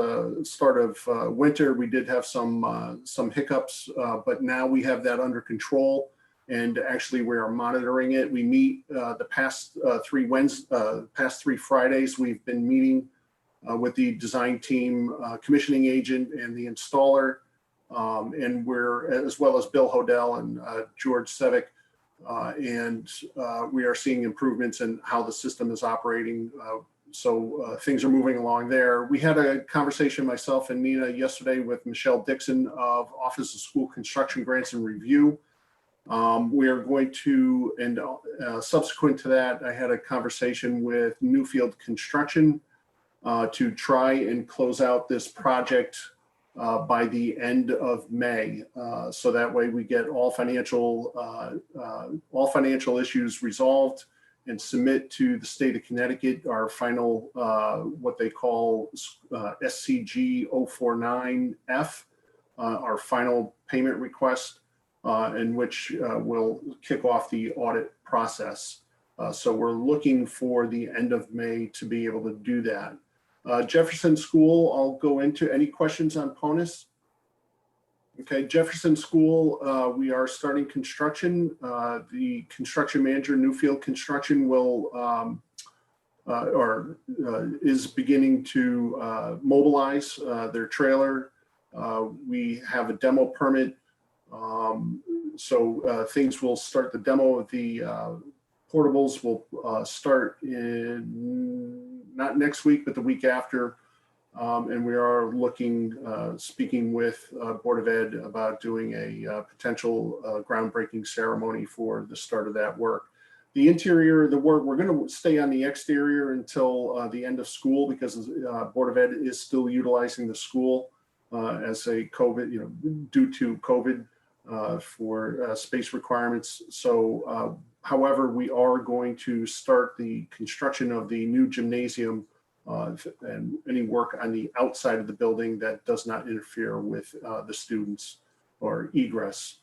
start of winter, we did have some hiccups, but now we have that under control. And actually, we are monitoring it. We meet the past three Fridays. We've been meeting with the design team, commissioning agent, and the installer, and we're, as well as Bill Hodell and George Sevick, and we are seeing improvements in how the system is operating. So things are moving along there. We had a conversation, myself and Nina, yesterday with Michelle Dixon of Office of School Construction Grants and Review. We are going to, and subsequent to that, I had a conversation with Newfield Construction to try and close out this project by the end of May. So that way we get all financial issues resolved and submit to the state of Connecticut our final, what they call SCG 049F, our final payment request, in which will kick off the audit process. So we're looking for the end of May to be able to do that. Jefferson School, I'll go into. Any questions on PONUS? Okay, Jefferson School, we are starting construction. The construction manager, Newfield Construction, will is beginning to mobilize their trailer. We have a demo permit. So things will start. The demo of the portables will start in not next week, but the week after. And we are looking, speaking with Board of Ed about doing a potential groundbreaking ceremony for the start of that work. The interior of the work, we're going to stay on the exterior until the end of school, because Board of Ed is still utilizing the school as a COVID, due to COVID for space requirements. So, however, we are going to start the construction of the new gymnasium and any work on the outside of the building that does not interfere with the students or egress.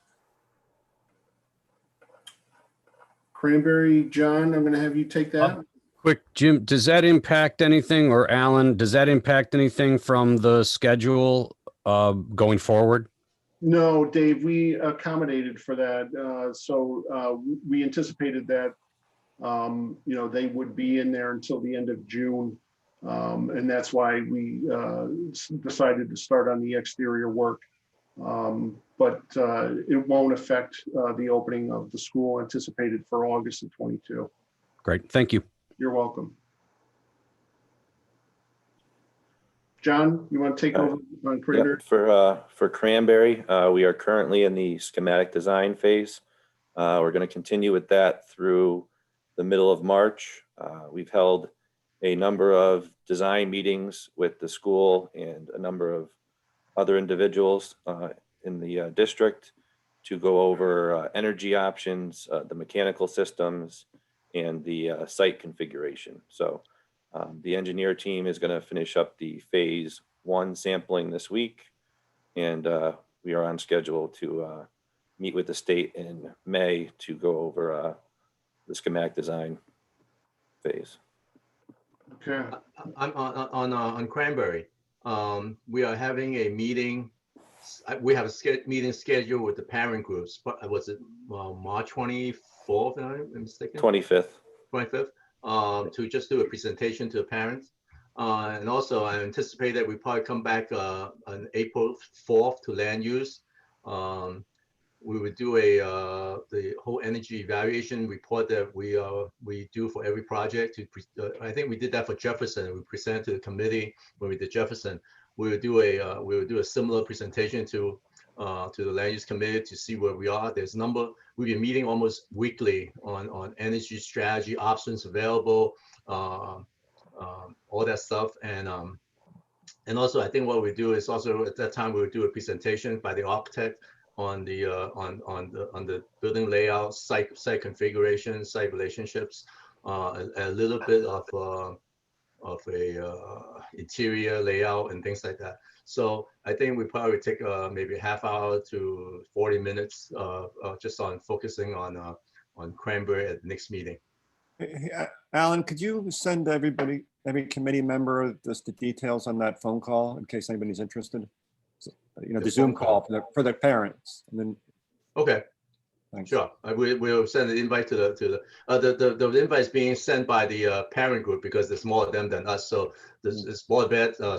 Cranberry, John, I'm going to have you take that. Quick, Jim, does that impact anything, or Alan, does that impact anything from the schedule going forward? No, Dave, we accommodated for that. So we anticipated that, they would be in there until the end of June. And that's why we decided to start on the exterior work. But it won't affect the opening of the school anticipated for August of 22. Great, thank you. You're welcome. John, you want to take over on Cranberry? Yep, for Cranberry, we are currently in the schematic design phase. We're going to continue with that through the middle of March. We've held a number of design meetings with the school and a number of other individuals in the district to go over energy options, the mechanical systems, and the site configuration. So The engineer team is going to finish up the phase 1 sampling this week, and we are on schedule to meet with the state in May to go over the schematic design phase. Okay. On Cranberry, we are having a meeting. We have a meeting scheduled with the parent groups. But was it March 24th? If I'm mistaken. 25th. 25th. To just do a presentation to the parents. And also, I anticipate that we probably come back on April 4th to land use. We would do the whole energy evaluation report that we do for every project. I think we did that for Jefferson, and we presented to the committee when we did Jefferson. We would do a similar presentation to the land use committee to see where we are. We've been meeting almost weekly on energy strategy, options available, all that stuff. And also, I think what we do is also at that time we would do a presentation by the architect on the building layout, site configuration, site relationships, a little bit of a interior layout and things like that. So I think we probably take maybe a half hour to 40 minutes just on focusing on Cranberry at the next meeting. Hey, Alan, could you send every committee member just the details on that phone call in case anybody's interested? So, the Zoom call for the parents, and then. Okay. Thanks. Sure. We'll send an invite to the invite is being sent by the parent group because there's more of them than us. So the more bad the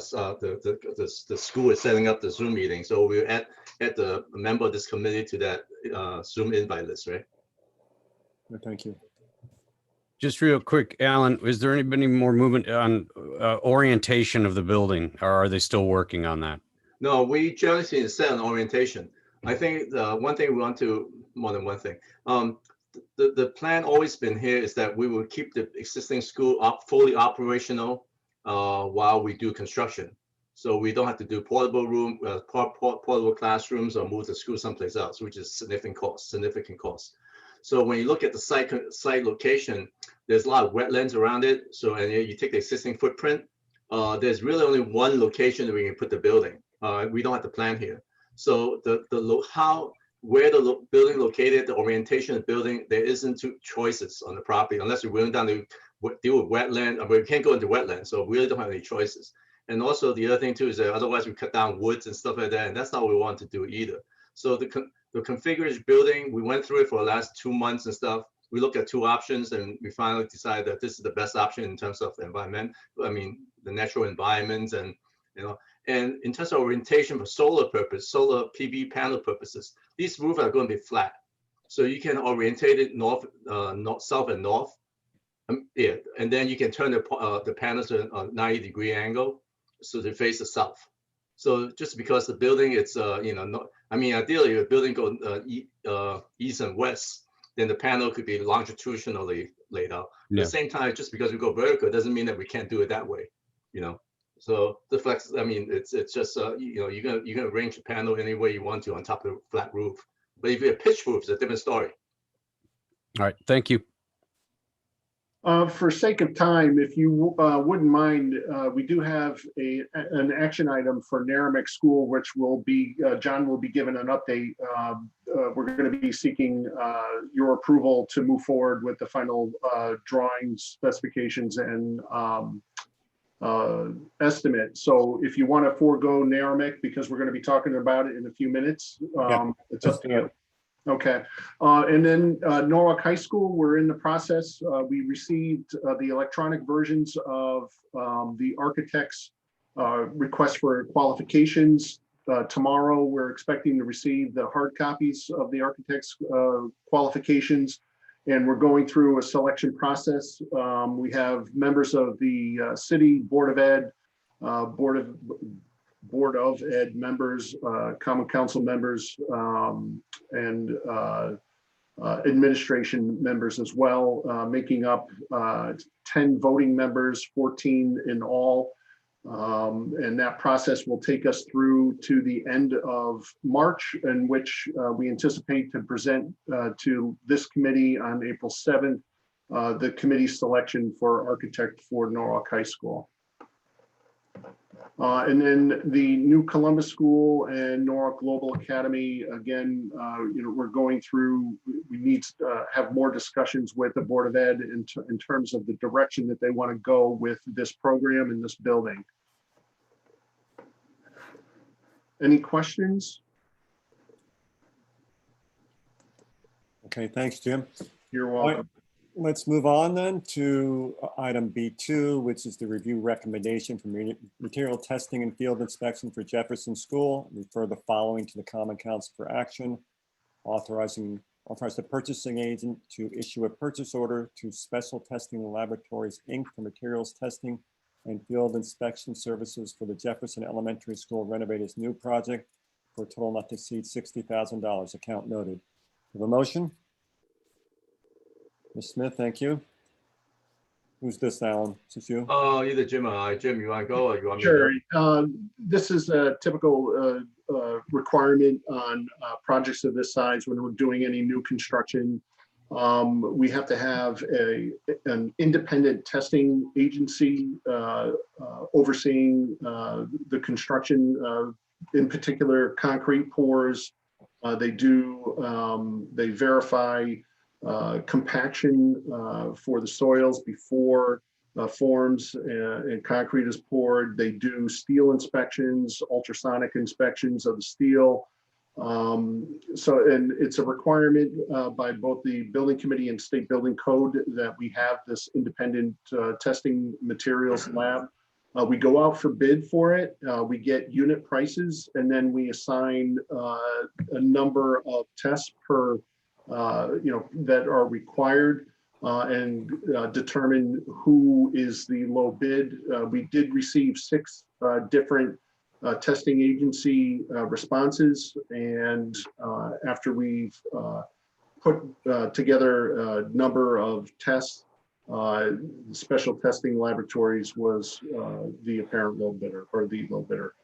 school is setting up the Zoom meeting. So we'll add the member of this committee to that Zoom invite list, right? Thank you. Just real quick, Alan, is there any more movement on orientation of the building, or are they still working on that? No, we generally set an orientation. I think the one thing we want to, more than one thing, the plan always been here is that we will keep the existing school fully operational while we do construction. So we don't have to do portable classrooms or move the school someplace else, which is significant cost. So when you look at the site location, there's a lot of wetlands around it. So and you take the existing footprint, there's really only one location that we can put the building. We don't have to plan here. So where the building located, the orientation of the building, there isn't two choices on the property unless we're willing down to deal with wetland. We can't go into wetland, so we really don't have any choices. And also the other thing too is that otherwise we cut down woods and stuff like that, and that's not what we want to do either. So the configured building, we went through it for the last 2 months and stuff. We looked at 2 options and we finally decided that this is the best option in terms of environment. I mean, the natural environments and and in terms of orientation for solar PV panel purposes, these roofs are going to be flat. So you can orientate it north, south and north. Yeah, and then you can turn the panels to a 90-degree angle so they face the south. So just because the building, it's ideally if the building goes east and west, then the panel could be longitudinally laid out. Yeah. At the same time, just because we go vertical doesn't mean that we can't do it that way, So the flex, it's just you're gonna arrange a panel any way you want to on top of a flat roof. But if you have pitch roofs, it's a different story. All right, thank you. For sake of time, if you wouldn't mind, we do have an action item for Narragansett School, which will be, John will be given an update. We're going to be seeking your approval to move forward with the final drawings, specifications, and estimate. So if you want to forego Narragansett, because we're going to be talking about it in a few minutes, it's up to you. Okay, and then Norwalk High School, we're in the process. We received the electronic versions of the architect's request for qualifications. Tomorrow, we're expecting to receive the hard copies of the architect's qualifications, and we're going through a selection process. We have members of the City Board of Ed, Board of Ed members, Common Council members, and administration members as well, making up 10 voting members, 14 in all. And that process will take us through to the end of March, in which we anticipate to present to this committee on April 7th the committee selection for architect for Norwalk High School. And then the new Columbus School and Norwalk Global Academy, again, we're going through, we need to have more discussions with the Board of Ed in terms of the direction that they want to go with this program and this building. Any questions? Okay, thanks, Jim. You're All right, welcome. let's move on then to item B2, which is the review recommendation for material testing and field inspection for Jefferson School. Refer the following to the Common Council for action. Authorize the purchasing agent to issue a purchase order to Special Testing Laboratories, Inc. for materials testing and field inspection services for the Jefferson Elementary School renovated new project for a total not to exceed $60,000. Account noted. Have a motion? Ms. Smith, thank you. Who's this, Alan? Is this you? Either Jim or I. Jim, you want to go or you want me to Sure. go? This is a typical requirement on projects of this size when we're doing any new construction. We have to have an independent testing agency overseeing the construction, in particular concrete pours. They verify compaction for the soils before forms and concrete is poured. They do steel inspections, ultrasonic inspections of the steel. And it's a requirement by both the building committee and state building code that we have this independent testing materials lab. We go out for bid for it. We get unit prices, and then we assign a number of tests per that are required and determine who is the low bid. We did receive 6 different testing agency responses, and after we've put together a number of tests, Special Testing Laboratories was the apparent low bidder, or the low bidder.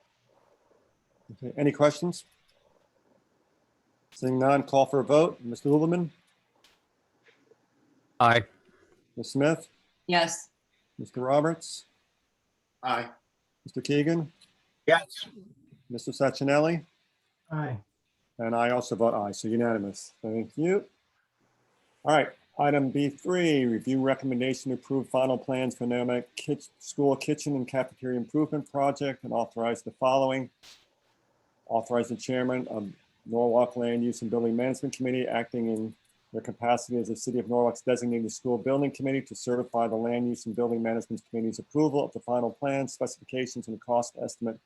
Okay, any questions? Seeing none, call for a vote. Mr. Huberman? Aye. Ms. Smith? Yes. Mr. Roberts? Aye. Mr. Keegan? Yes. Mr. Sachinelli? Aye. And I also vote aye, so unanimous. Thank you. All right, item B3, review recommendation to approve final plans for Merrimack School Kitchen and Cafeteria Improvement Project and authorize the following. Authorize the chairman of Norwalk Land Use and Building Management Committee acting in their capacity as the City of Norwalk's designated school building committee to certify the Land Use and Building Management Committee's approval of the final plans, specifications, and cost estimate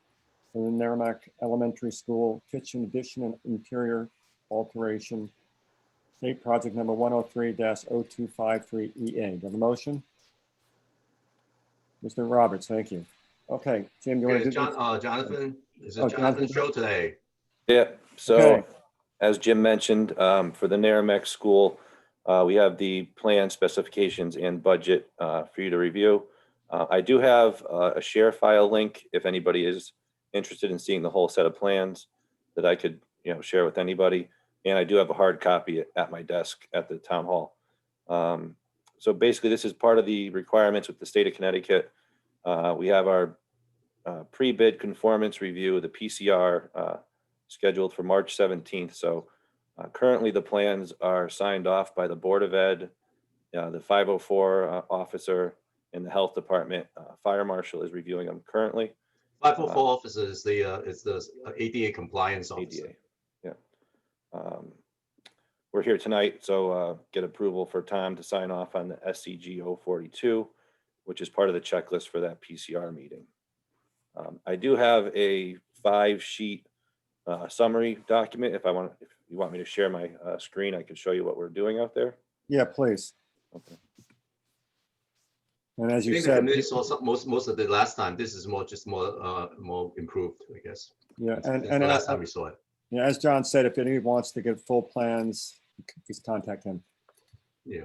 for the Merrimack Elementary School kitchen addition and interior alteration, state project number 103-0253EA. Do you have a motion? Mr. Roberts, thank you. Okay, Jim, you want to do this? Jonathan? Is it Oh, Jonathan's Jonathan. show today? Yeah, so Okay. as Jim mentioned, for the Merrimack School, we have the plan specifications and budget for you to review. I do have a share file link if anybody is interested in seeing the whole set of plans that I could share with anybody. And I do have a hard copy at my desk at the town hall. So basically, this is part of the requirements with the state of Connecticut. We have our pre-bid conformance review, the PCR, scheduled for March 17th. So currently the plans are signed off by the Board of Ed, the 504 officer, and the health department. Fire marshal is reviewing them currently. 504 officer is the ADA compliance officer. ADA, yeah. We're here tonight, so get approval for Tom to sign off on the SCG 042, which is part of the checklist for that PCR meeting. I do have a 5-sheet summary document. If you want me to share my screen, I can show you what we're doing out there. Yeah, please. Okay. And as I you think the said, committee saw most of it last time. This is more improved, I guess. yeah, Since the last time we saw it. yeah, as John said, if anybody wants to get full plans, just contact him. Yeah.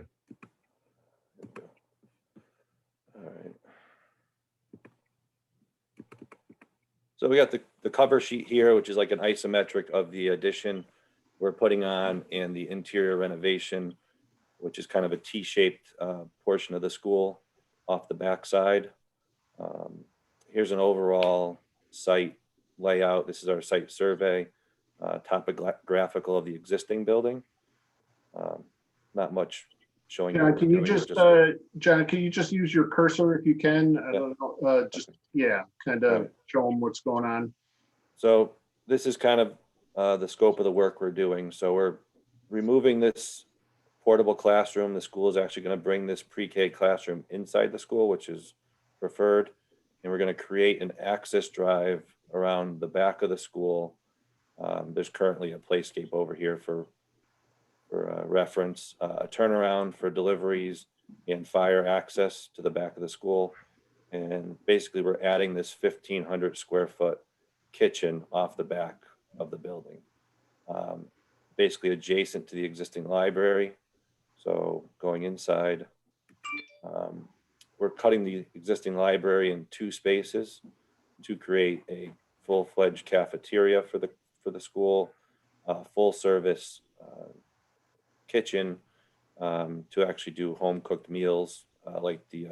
All right. So we got the cover sheet here, which is like an isometric of the addition we're putting on and the interior renovation which is kind of a T-shaped portion of the school off the backside. Here's an overall site layout. This is our site survey, topographical of the existing building. Not much showing. John, what can we're you doing, just, John, can you just use your cursor if you can? Just, yeah, kind of show them what's going on. So this is kind of the scope of the work we're doing. So we're removing this portable classroom. The school is actually going to bring this pre-K classroom inside the school, which is preferred. And we're going to create an access drive around the back of the school. There's currently a playscape over here for reference, a turnaround for deliveries and fire access to the back of the school. And basically we're adding this 1,500 square foot kitchen off the back of the building, basically adjacent to the existing library. So going inside, we're cutting the existing library in 2 spaces to create a full-fledged cafeteria for the school, full service kitchen to actually do home cooked meals like the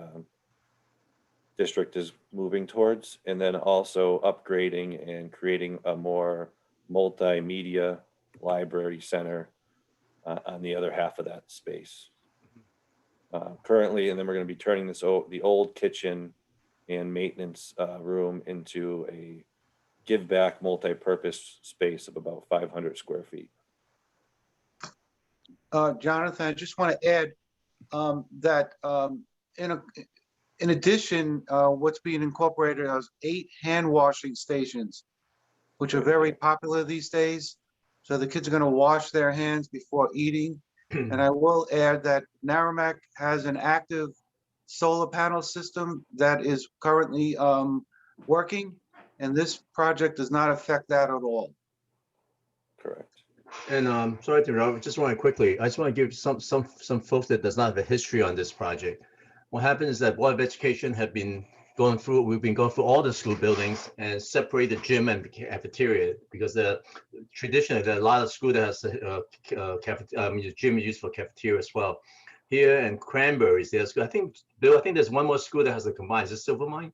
district is moving towards, and then also upgrading and creating a more multimedia library center on the other half of that space. Currently, and then we're going to be turning the old kitchen and maintenance room into a give back multi-purpose space of about 500 square feet. Jonathan, I just want to add that in addition, what's being incorporated are 8 hand washing stations, which are very popular these days. So the kids are going to wash their hands before eating. And I will add that Narragansett has an active solar panel system that is currently working, and this project does not affect that at all. Correct. And sorry to interrupt, just want to quickly, I just want to give some folks that does not have a history on this project. What happened is that Board of Education have been going through, we've been going through all the school buildings and separate the gym and cafeteria, because traditionally there are a lot of school that has gym used for cafeteria as well. Here in Cranberries, there's, I think there's one more school that has a combined. Is it Silvermine?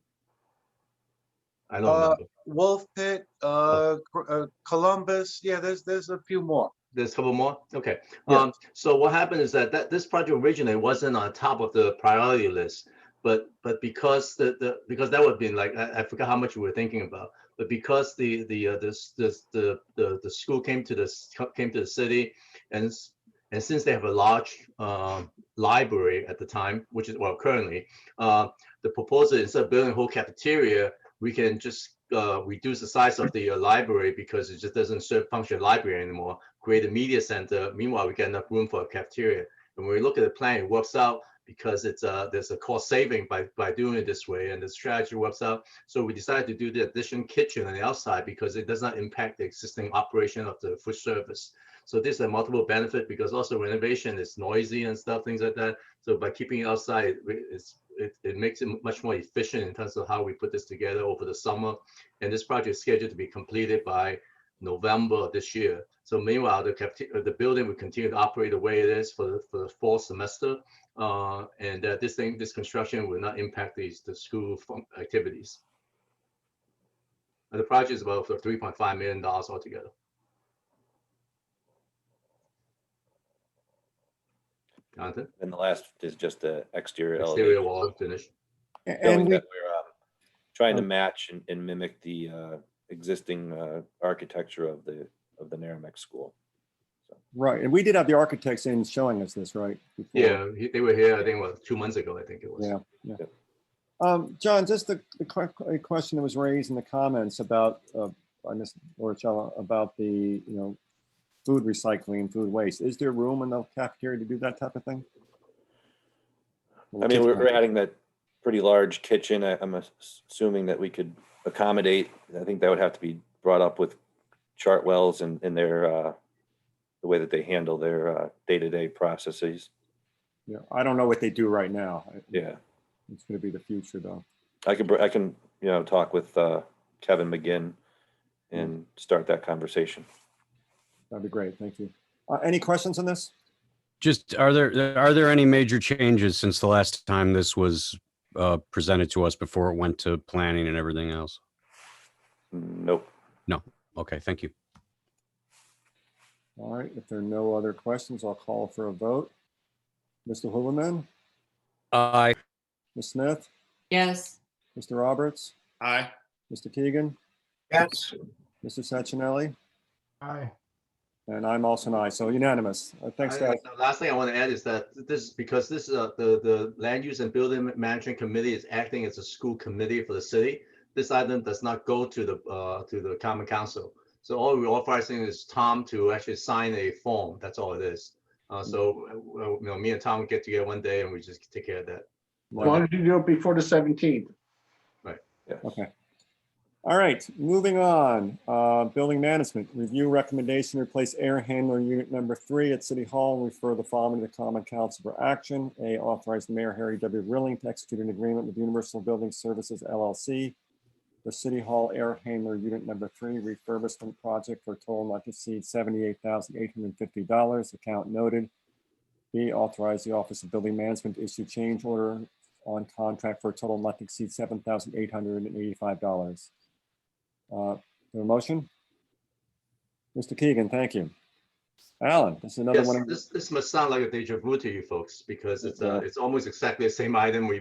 I don't remember. Wolf Pit, Columbus. Yeah, there's a few more. There's a couple more. Okay. Yeah. So what happened is that this project originally wasn't on top of the priority list, but because because that would have been like, I forgot how much we were thinking about, but because the school came to the city, and since they have a large library at the time, which is, well, currently, the proposal, instead of building a whole cafeteria, we can just reduce the size of the library, because it just doesn't serve function library anymore, create a media center. Meanwhile, we get enough room for a cafeteria. And when we look at the plan, it works out because there's a cost saving by doing it this way, and the strategy works out. So we decided to do the addition kitchen on the outside because it does not impact the existing operation of the food service. So this is a multiple benefit, because also renovation is noisy and stuff, things like that. So by keeping it outside, it makes it much more efficient in terms of how we put this together over the summer. And this project is scheduled to be completed by November of this year. So meanwhile, the building will continue to operate the way it is for the fall semester. And this construction will not impact the school activities. And the project is about $3.5 million altogether. Jonathan? And the last is just the exterior Exterior elevation. wall finish. And we're trying to match and mimic the existing architecture of the Narragansett school. So. Right, and we did have the architects in showing us this, right? Before. Yeah, they were here, I think, 2 months ago, I think it was. Yeah. John, just a question that was raised in the comments about, I missed, or about the, food recycling and food waste. Is there room in the cafeteria to do that type of thing? I mean, we're adding that pretty large kitchen. I'm assuming that we could accommodate. I think that would have to be brought up with Chartwell's and their the way that they handle their day-to-day processes. Yeah, I don't know what they do right now. Yeah, it's going to be the future, though. I can talk with Kevin McGinn and start that conversation. That'd be great. Thank you. Any questions on this? Just, are there any major changes since the last time this was presented to us before it went to planning and everything else? Nope. No. Okay, thank you. All right, if there are no other questions, I'll call for a vote. Mr. Hooverman, Aye. Ms. Smith, Yes. Mr. Roberts, Aye. Mr. Keegan, Yes. Mr. Sachinelli, Aye. and I'm also an aye, so unanimous. Thanks, guys. The last thing I want to add is that this, because this is the Land Use and Building Management Committee is acting as a school committee for the city. This item does not go to the Common Council. So all we're authorizing is Tom to actually sign a form. That's all it is. Me and Tom will get together one day and we just take care of that. As long as you do it before the 17th. Right. Yeah. Okay. All right, moving on. Building management, review recommendation, replace air handler unit number 3 at City Hall and refer the following to the Common Council for action. A, authorize the Mayor Harry W. Rilling to execute an agreement with Universal Building Services LLC for City Hall air handler unit number 3 refurbishment project for a total not to exceed $78,850, account noted. B, authorize the Office of Building Management to issue change order on contract for a total not to exceed $7,885. A motion? Mr. Keegan, thank you. Alan, this is another Yes, one. this must sound like a deja vu to you folks because it's almost exactly the same item we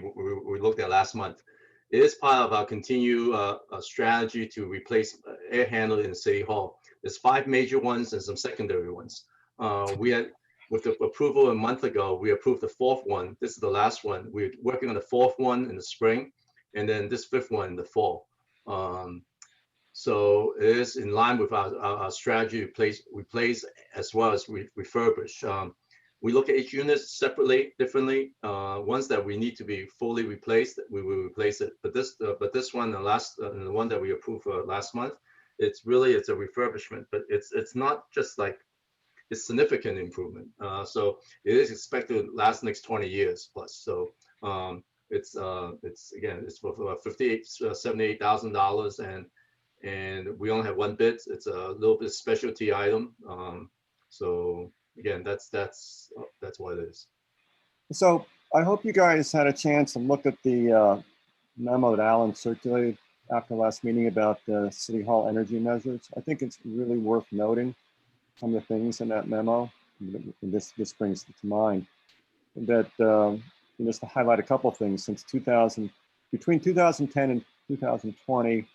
looked at last month. It is part of our continued strategy to replace air handler in the City Hall. There's 5 major ones and some secondary ones. We had, with the approval a month ago, we approved the 4th one. This is the last one. We're working on the 4th one in the spring, and then this 5th one in the fall. So it is in line with our strategy to replace as well as refurbish. We look at each unit separately, differently. Ones that we need to be fully replaced, we will replace it. But this one, the one that we approved for last month, it's a refurbishment. But it's not just like, it's significant improvement. So it is expected to last next 20 years plus. So it's again, it's for $78,000 and we only have 1 bid. It's a little bit specialty item. So again, that's what it is. So I hope you guys had a chance to look at the memo that Alan circulated after the last meeting about the City Hall energy measures. I think it's really worth noting some of the things in that memo. And this brings to mind that just to highlight a couple of things since between 2010 and 2020.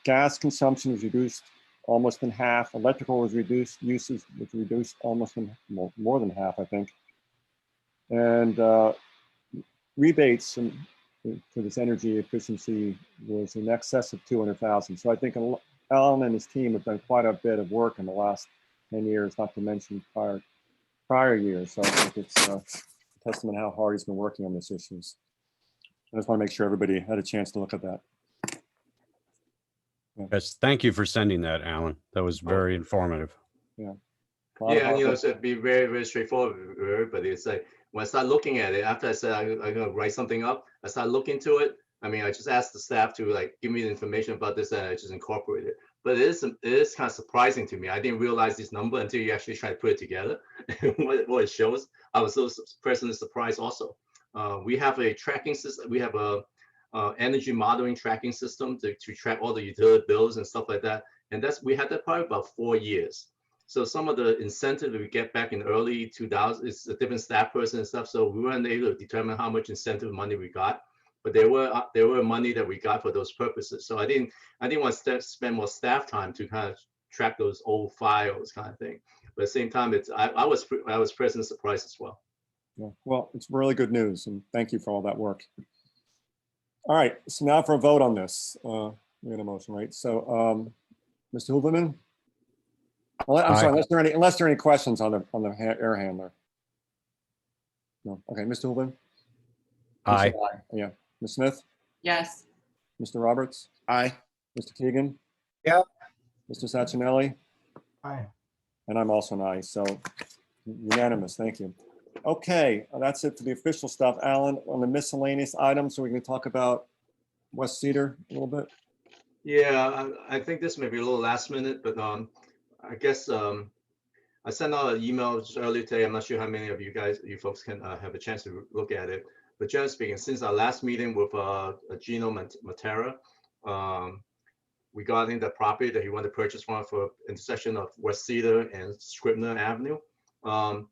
Gas consumption was reduced almost in half. Electrical was reduced. Usage was reduced almost more than half, I think. And rebates for this energy efficiency was in excess of 200,000. So I think Alan and his team have done quite a bit of work in the last 10 years, not to mention prior years. So I think it's a testament to how hard he's been working on these issues. I just want to make sure everybody had a chance to look at that. Yes, thank you for sending that, Alan. That was very informative. Yeah. Yeah, and so it'd be very, very straightforward for everybody. It's like when I start looking at it, after I said I'm gonna write something up, I start looking into it. I mean, I just asked the staff to like give me the information about this and I just incorporate it. But it is kind of surprising to me. I didn't realize this number until you actually try to put it together. what it shows, I was so pleasantly surprised also. We have a tracking system. We have a energy modeling tracking system to track all the utility bills and stuff like that. And we had that probably about 4 years. So some of the incentive that we get back in early 2000 is a different staff person and stuff. So we weren't able to determine how much incentive money we got, but there were money that we got for those purposes. So I didn't want to spend more staff time to kind of track those old files kind of thing. But at the same time, I was pleasantly surprised as well. Yeah. Well, it's really good news, and thank you for all that work. All right, so now for a vote on this. We had a motion, right? So, Mr. Hooverman? I'm sorry, unless there are any questions on the air handler. No. Okay, Mr. Hooverman? Aye. Yeah. Ms. Smith? Yes. Mr. Roberts? Aye. Mr. Keegan? Yeah. Mr. Sachinelli? Aye. And I'm also an aye, so unanimous, thank you. Okay, that's it for the official stuff. Alan, on the miscellaneous items, so we can talk about West Cedar a little bit. Yeah, I think this may be a little last minute, but I guess I sent out an email just earlier today. I'm not sure how many of you folks can have a chance to look at it. But generally speaking, since our last meeting with Gino Matera, regarding the property that he wanted to purchase for intersection of West Cedar and Scribner Avenue, and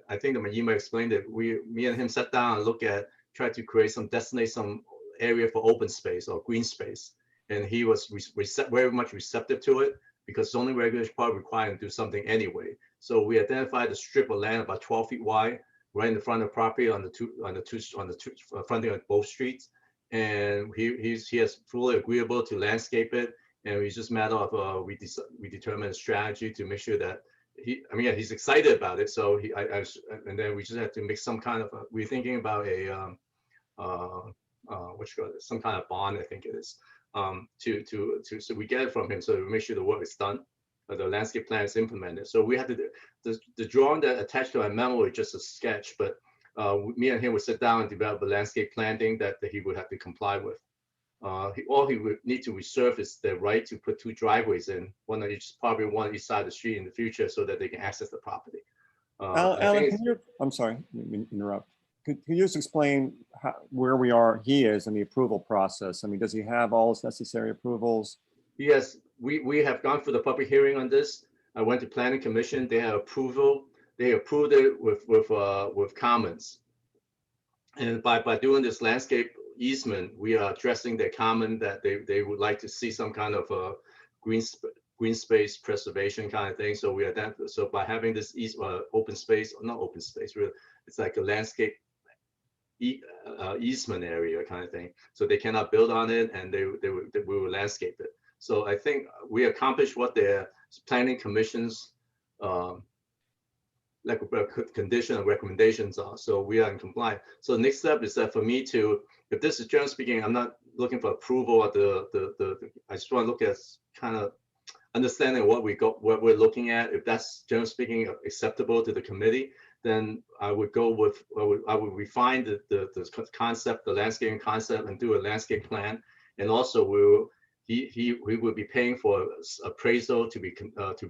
I think that my email explained it. Me and him sat down and tried to designate some area for open space or green space, and he was very much receptive to it because zoning regulation probably required him to do something anyway. So we identified a strip of land about 12 feet wide, right in the front of the property on the fronting of both streets, and he has fully agreeable to landscape it, and it's just a matter of we determined a strategy to make sure that he's excited about it. So and then we just have to make some kind of we're thinking about a some kind of bond, I think it is, so we get it from him, so we make sure the work is done, the landscape plan is implemented. So we had to the drawing that attached to our memo is just a sketch, but me and him would sit down and develop a landscape planting that he would have to comply with. All he would need to reserve is the right to put 2 driveways in, one on each side of the street in the future, so that they can access the property. Alan, I'm sorry, let me interrupt. Could you just explain where he is in the approval process? I mean, does he have all his necessary approvals? Yes, we have gone through the public hearing on this. I went to Planning Commission. They have approval. They approved it with comments. And by doing this landscape easement, we are addressing their comment that they would like to see some kind of green space preservation kind of thing. So so by having this open space, not open space, really, it's like a landscape easement area kind of thing. So they cannot build on it, and we will landscape it. So I think we accomplished what their planning commission's condition and recommendations are. So we are in compliance. So the next step is that for me to, if this is generally speaking, I'm not looking for approval at I just want to look at kind of understanding what we're looking at. If that's generally speaking acceptable to the committee, then I would go with, I would refine the concept, the landscaping concept, and do a landscape plan. And also we will be paying for appraisal to be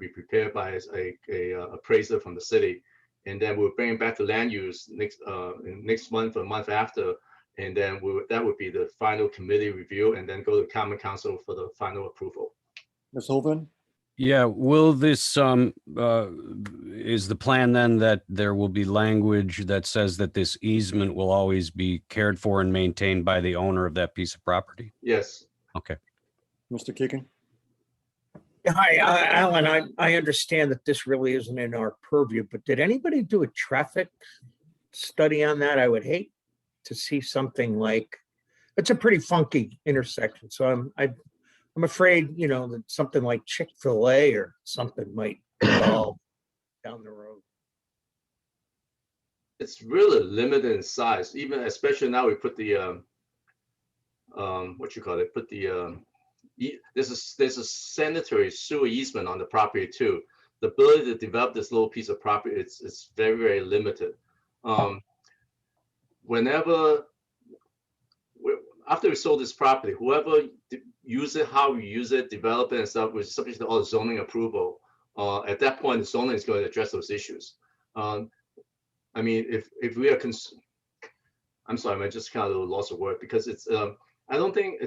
prepared by a appraiser from the city, and then we'll bring it back to land use next month or month after, and then that would be the final committee review, and then go to Common Council for the final approval. Ms. Holden? Yeah, will this, is the plan then that there will be language that says that this easement will always be cared for and maintained by the owner of that piece of property? Yes. Okay. Mr. Keegan? Hi, Alan, I understand that this really isn't in our purview, but did anybody do a traffic study on that? I would hate to see something like, it's a pretty funky intersection. So I'm afraid, that something like Chick-fil-A or something might evolve down the road. It's really limited in size, especially now we put the there's a sanitary sewer easement on the property too. The ability to develop this little piece of property, it's very, very limited. After we sold this property, whoever use it, how we use it, develop it and stuff, was subject to all the zoning approval. At that point, the zoning is going to address those issues. I mean, if we are, I'm sorry, I just kind of lost a word, because it's, I don't think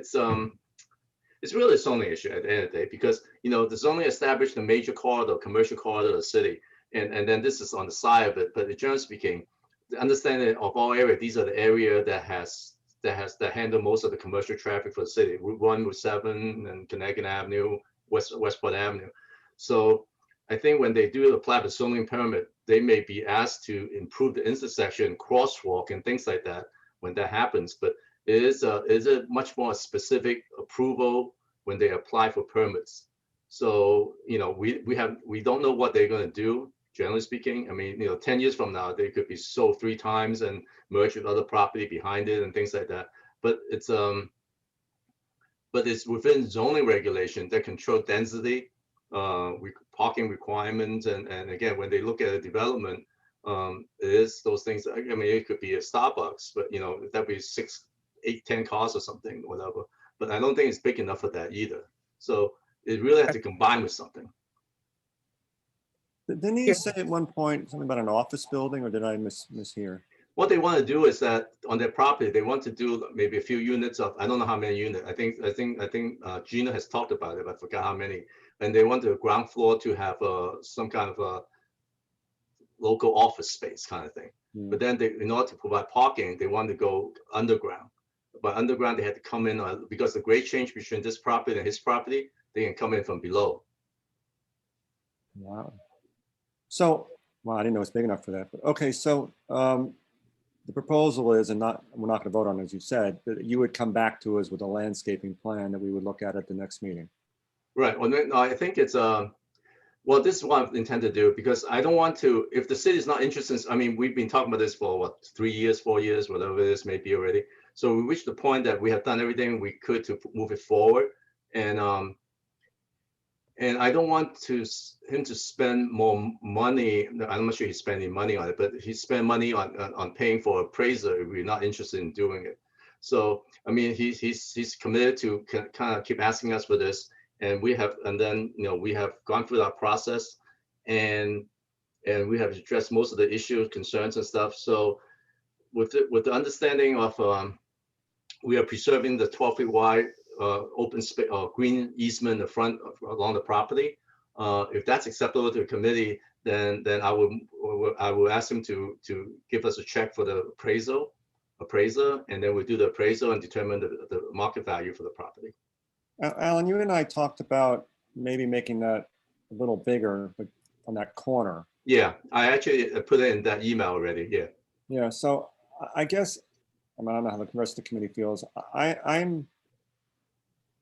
it's really a zoning issue at the end of the day, because, the zoning established a major corridor, commercial corridor of the city, and then this is on the side of it. But generally speaking, the understanding of all areas, these are the area that handle most of the commercial traffic for the city. Route 1, Route 7, and Connecticut Avenue, Westport Avenue. So I think when they do apply the zoning permit, they may be asked to improve the intersection, crosswalk, and things like that when that happens. But it is a much more specific approval when they apply for permits. So we don't know what they're going to do. Generally speaking, I mean, 10 years from now, they could be sold 3 times and merged with other property behind it and things like that. But it's within zoning regulation that control density, parking requirements, and again, when they look at a development, it is those things. I mean, it could be a Starbucks, but that'd be 6, 8, 10 cars or something, whatever. But I don't think it's big enough for that either. So it really has to combine with something. Didn't he say at one point something about an office building, or did I mishear? What they want to do is that on their property, they want to do maybe a few units of, I don't know how many units. I think Gina has talked about it, but I forgot how many. And they want the ground floor to have some kind of a local office space kind of thing. But then in order to provide parking, they want to go underground. But underground, they had to come in because the grade change between this property and his property, they can come in from below. Wow. So, well, I didn't know it's big enough for that, but okay. So the proposal is, and we're not going to vote on it, as you said, that you would come back to us with a landscaping plan that we would look at the next meeting. Right. Well, no, I think it's well, this is what I intend to do, because I don't want to, if the city is not interested, I mean, we've been talking about this for what, 3 years, 4 years, whatever it is, maybe already. So we reached the point that we have done everything we could to move it forward. And I don't want him to spend more money. I'm not sure he's spending money on it, but he spent money on paying for appraiser if we're not interested in doing it. So, I mean, he's committed to kind of keep asking us for this. And we have, and then, you know, we have gone through that process, and we have addressed most of the issues, concerns and stuff. So with the understanding of we are preserving the 12 feet wide open space green easement in the front along the property. If that's acceptable to the committee, then I will ask him to give us a check for the appraiser, and then we do the appraisal and determine the market value for the property. Alan, you and I talked about maybe making that a little bigger, but on that corner. Yeah, I actually put it in that email already. Yeah. Yeah. So I guess, I don't know how the rest of the committee feels. I'm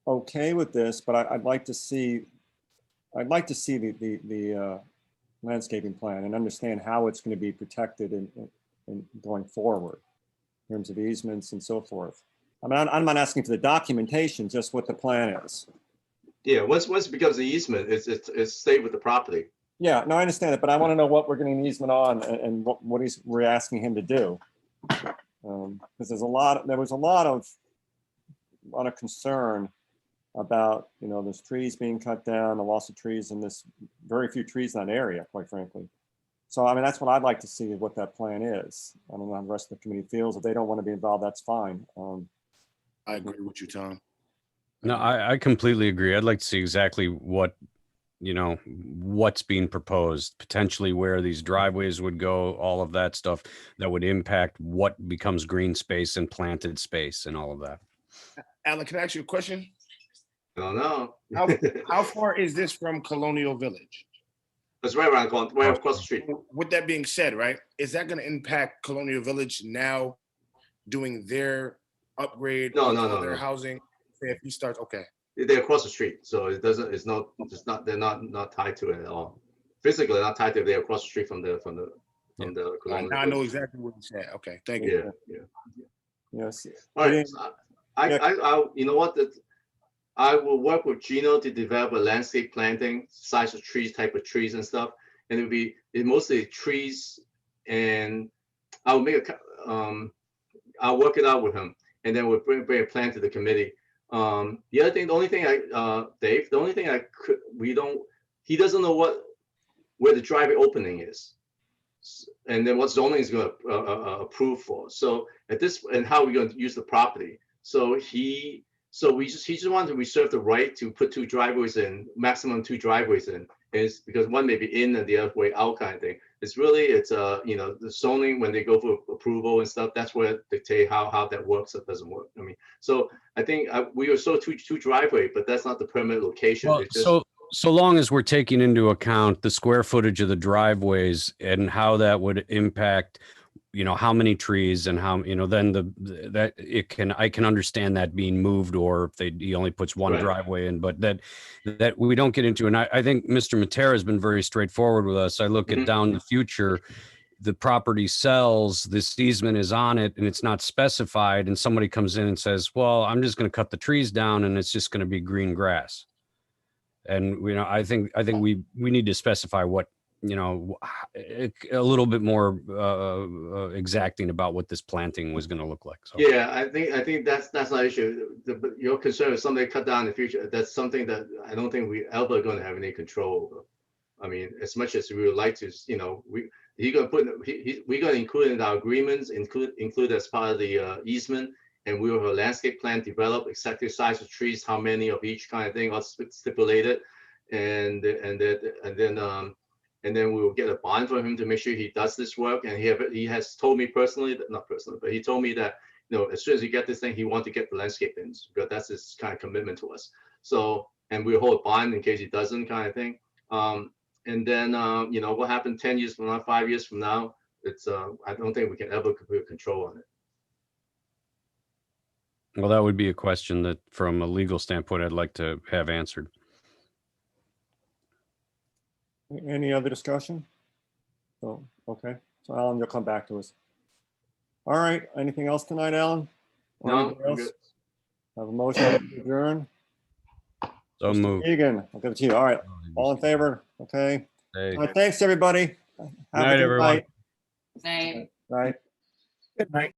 okay with this, but I'd like to see the landscaping plan and understand how it's going to be protected in going forward in terms of easements and so forth. I mean, I'm not asking for the documentation, just what the plan is. Yeah, once it becomes the easement, it's stayed with the property. Yeah, no, I understand it, but I want to know what we're getting an easement on and what we're asking him to do. Because there was a lot of concern about, you know, there's trees being cut down, the loss of trees, and this very few trees in that area, quite frankly. So, I mean, that's what I'd like to see, what that plan is. I don't know how the rest of the committee feels. If they don't want to be involved, that's fine. I agree with you, Tom. No, I completely agree. I'd like to see exactly what, you know, what's being proposed, potentially where these driveways would go, all of that stuff that would impact what becomes green space and planted space and all of that. Alan, can I ask you a question? I don't know. How far is this from Colonial Village? It's right around, right across the street. With that being said, right, is that going to impact Colonial Village now doing their upgrade of their housing? If he starts, okay. They're across the street, so it doesn't. They're not tied to it at all. Physically, they're not tied to it. They're across the street from the. Now I know exactly what you said. Okay, thank you. Yeah. Yes. All right. I you know what? I will work with Gino to develop a landscape planting, size of trees, type of trees and stuff, and it'll be mostly trees, and I'll make I'll work it out with him, and then we'll bring a plan to the committee. The other thing, the only thing he doesn't know where the driveway opening is, and then what zoning is going to approve for. So and how we're going to use the property. So he just wanted to reserve the right to put 2 driveways in, maximum 2 driveways in, is because one may be in and the other way out kind of thing. It's you know, the zoning, when they go for approval and stuff, that's where they dictate how that works or doesn't work. I mean, so I think we were two driveway, but that's not the permanent location. Well, so long as we're taking into account the square footage of the driveways and how that would impact, you know, how many trees and how, you know, then I can understand that being moved, or if he only puts one driveway in, but that we don't get into. And I think Mr. Matera has been very straightforward with us. I look at down the future, the property sells, this easement is on it and it's not specified, and somebody comes in and says, well, I'm just going to cut the trees down and it's just going to be green grass. And, you know, I think we need to specify what, you know, a little bit more exacting about what this planting was going to look like. So. Yeah, I think that's not an issue. Your concern is something cut down in the future. That's something that I don't think we ever going to have any control over. I mean, as much as we would like to, you know, we're gonna include in our agreements, include as part of the easement, and we will have a landscape plan developed, exactly size of trees, how many of each kind of thing, all stipulated, and then we will get a bond from him to make sure he does this work. And he has told me personally, not personally, but he told me that, you know, as soon as he get this thing, he wants to get the landscape in, because that's his kind of commitment to us. So, and we'll hold a bond in case he doesn't, kind of thing. And then, you know, what happened 10 years from now, 5 years from now, it's, I don't think we can ever put control on it. Well, that would be a question that from a legal standpoint, I'd like to have answered. Any other discussion? Oh, okay. So Alan, you'll come back to us. All right. Anything else tonight, Alan? Or No, anything I'm else? good. Have a motion to adjourn? So Mr. moved. Egan, I'll give it to you. All right. All in favor? Okay. Hey. All right, thanks, everybody. Have a Night, good everyone. night. Night. Night. Good night.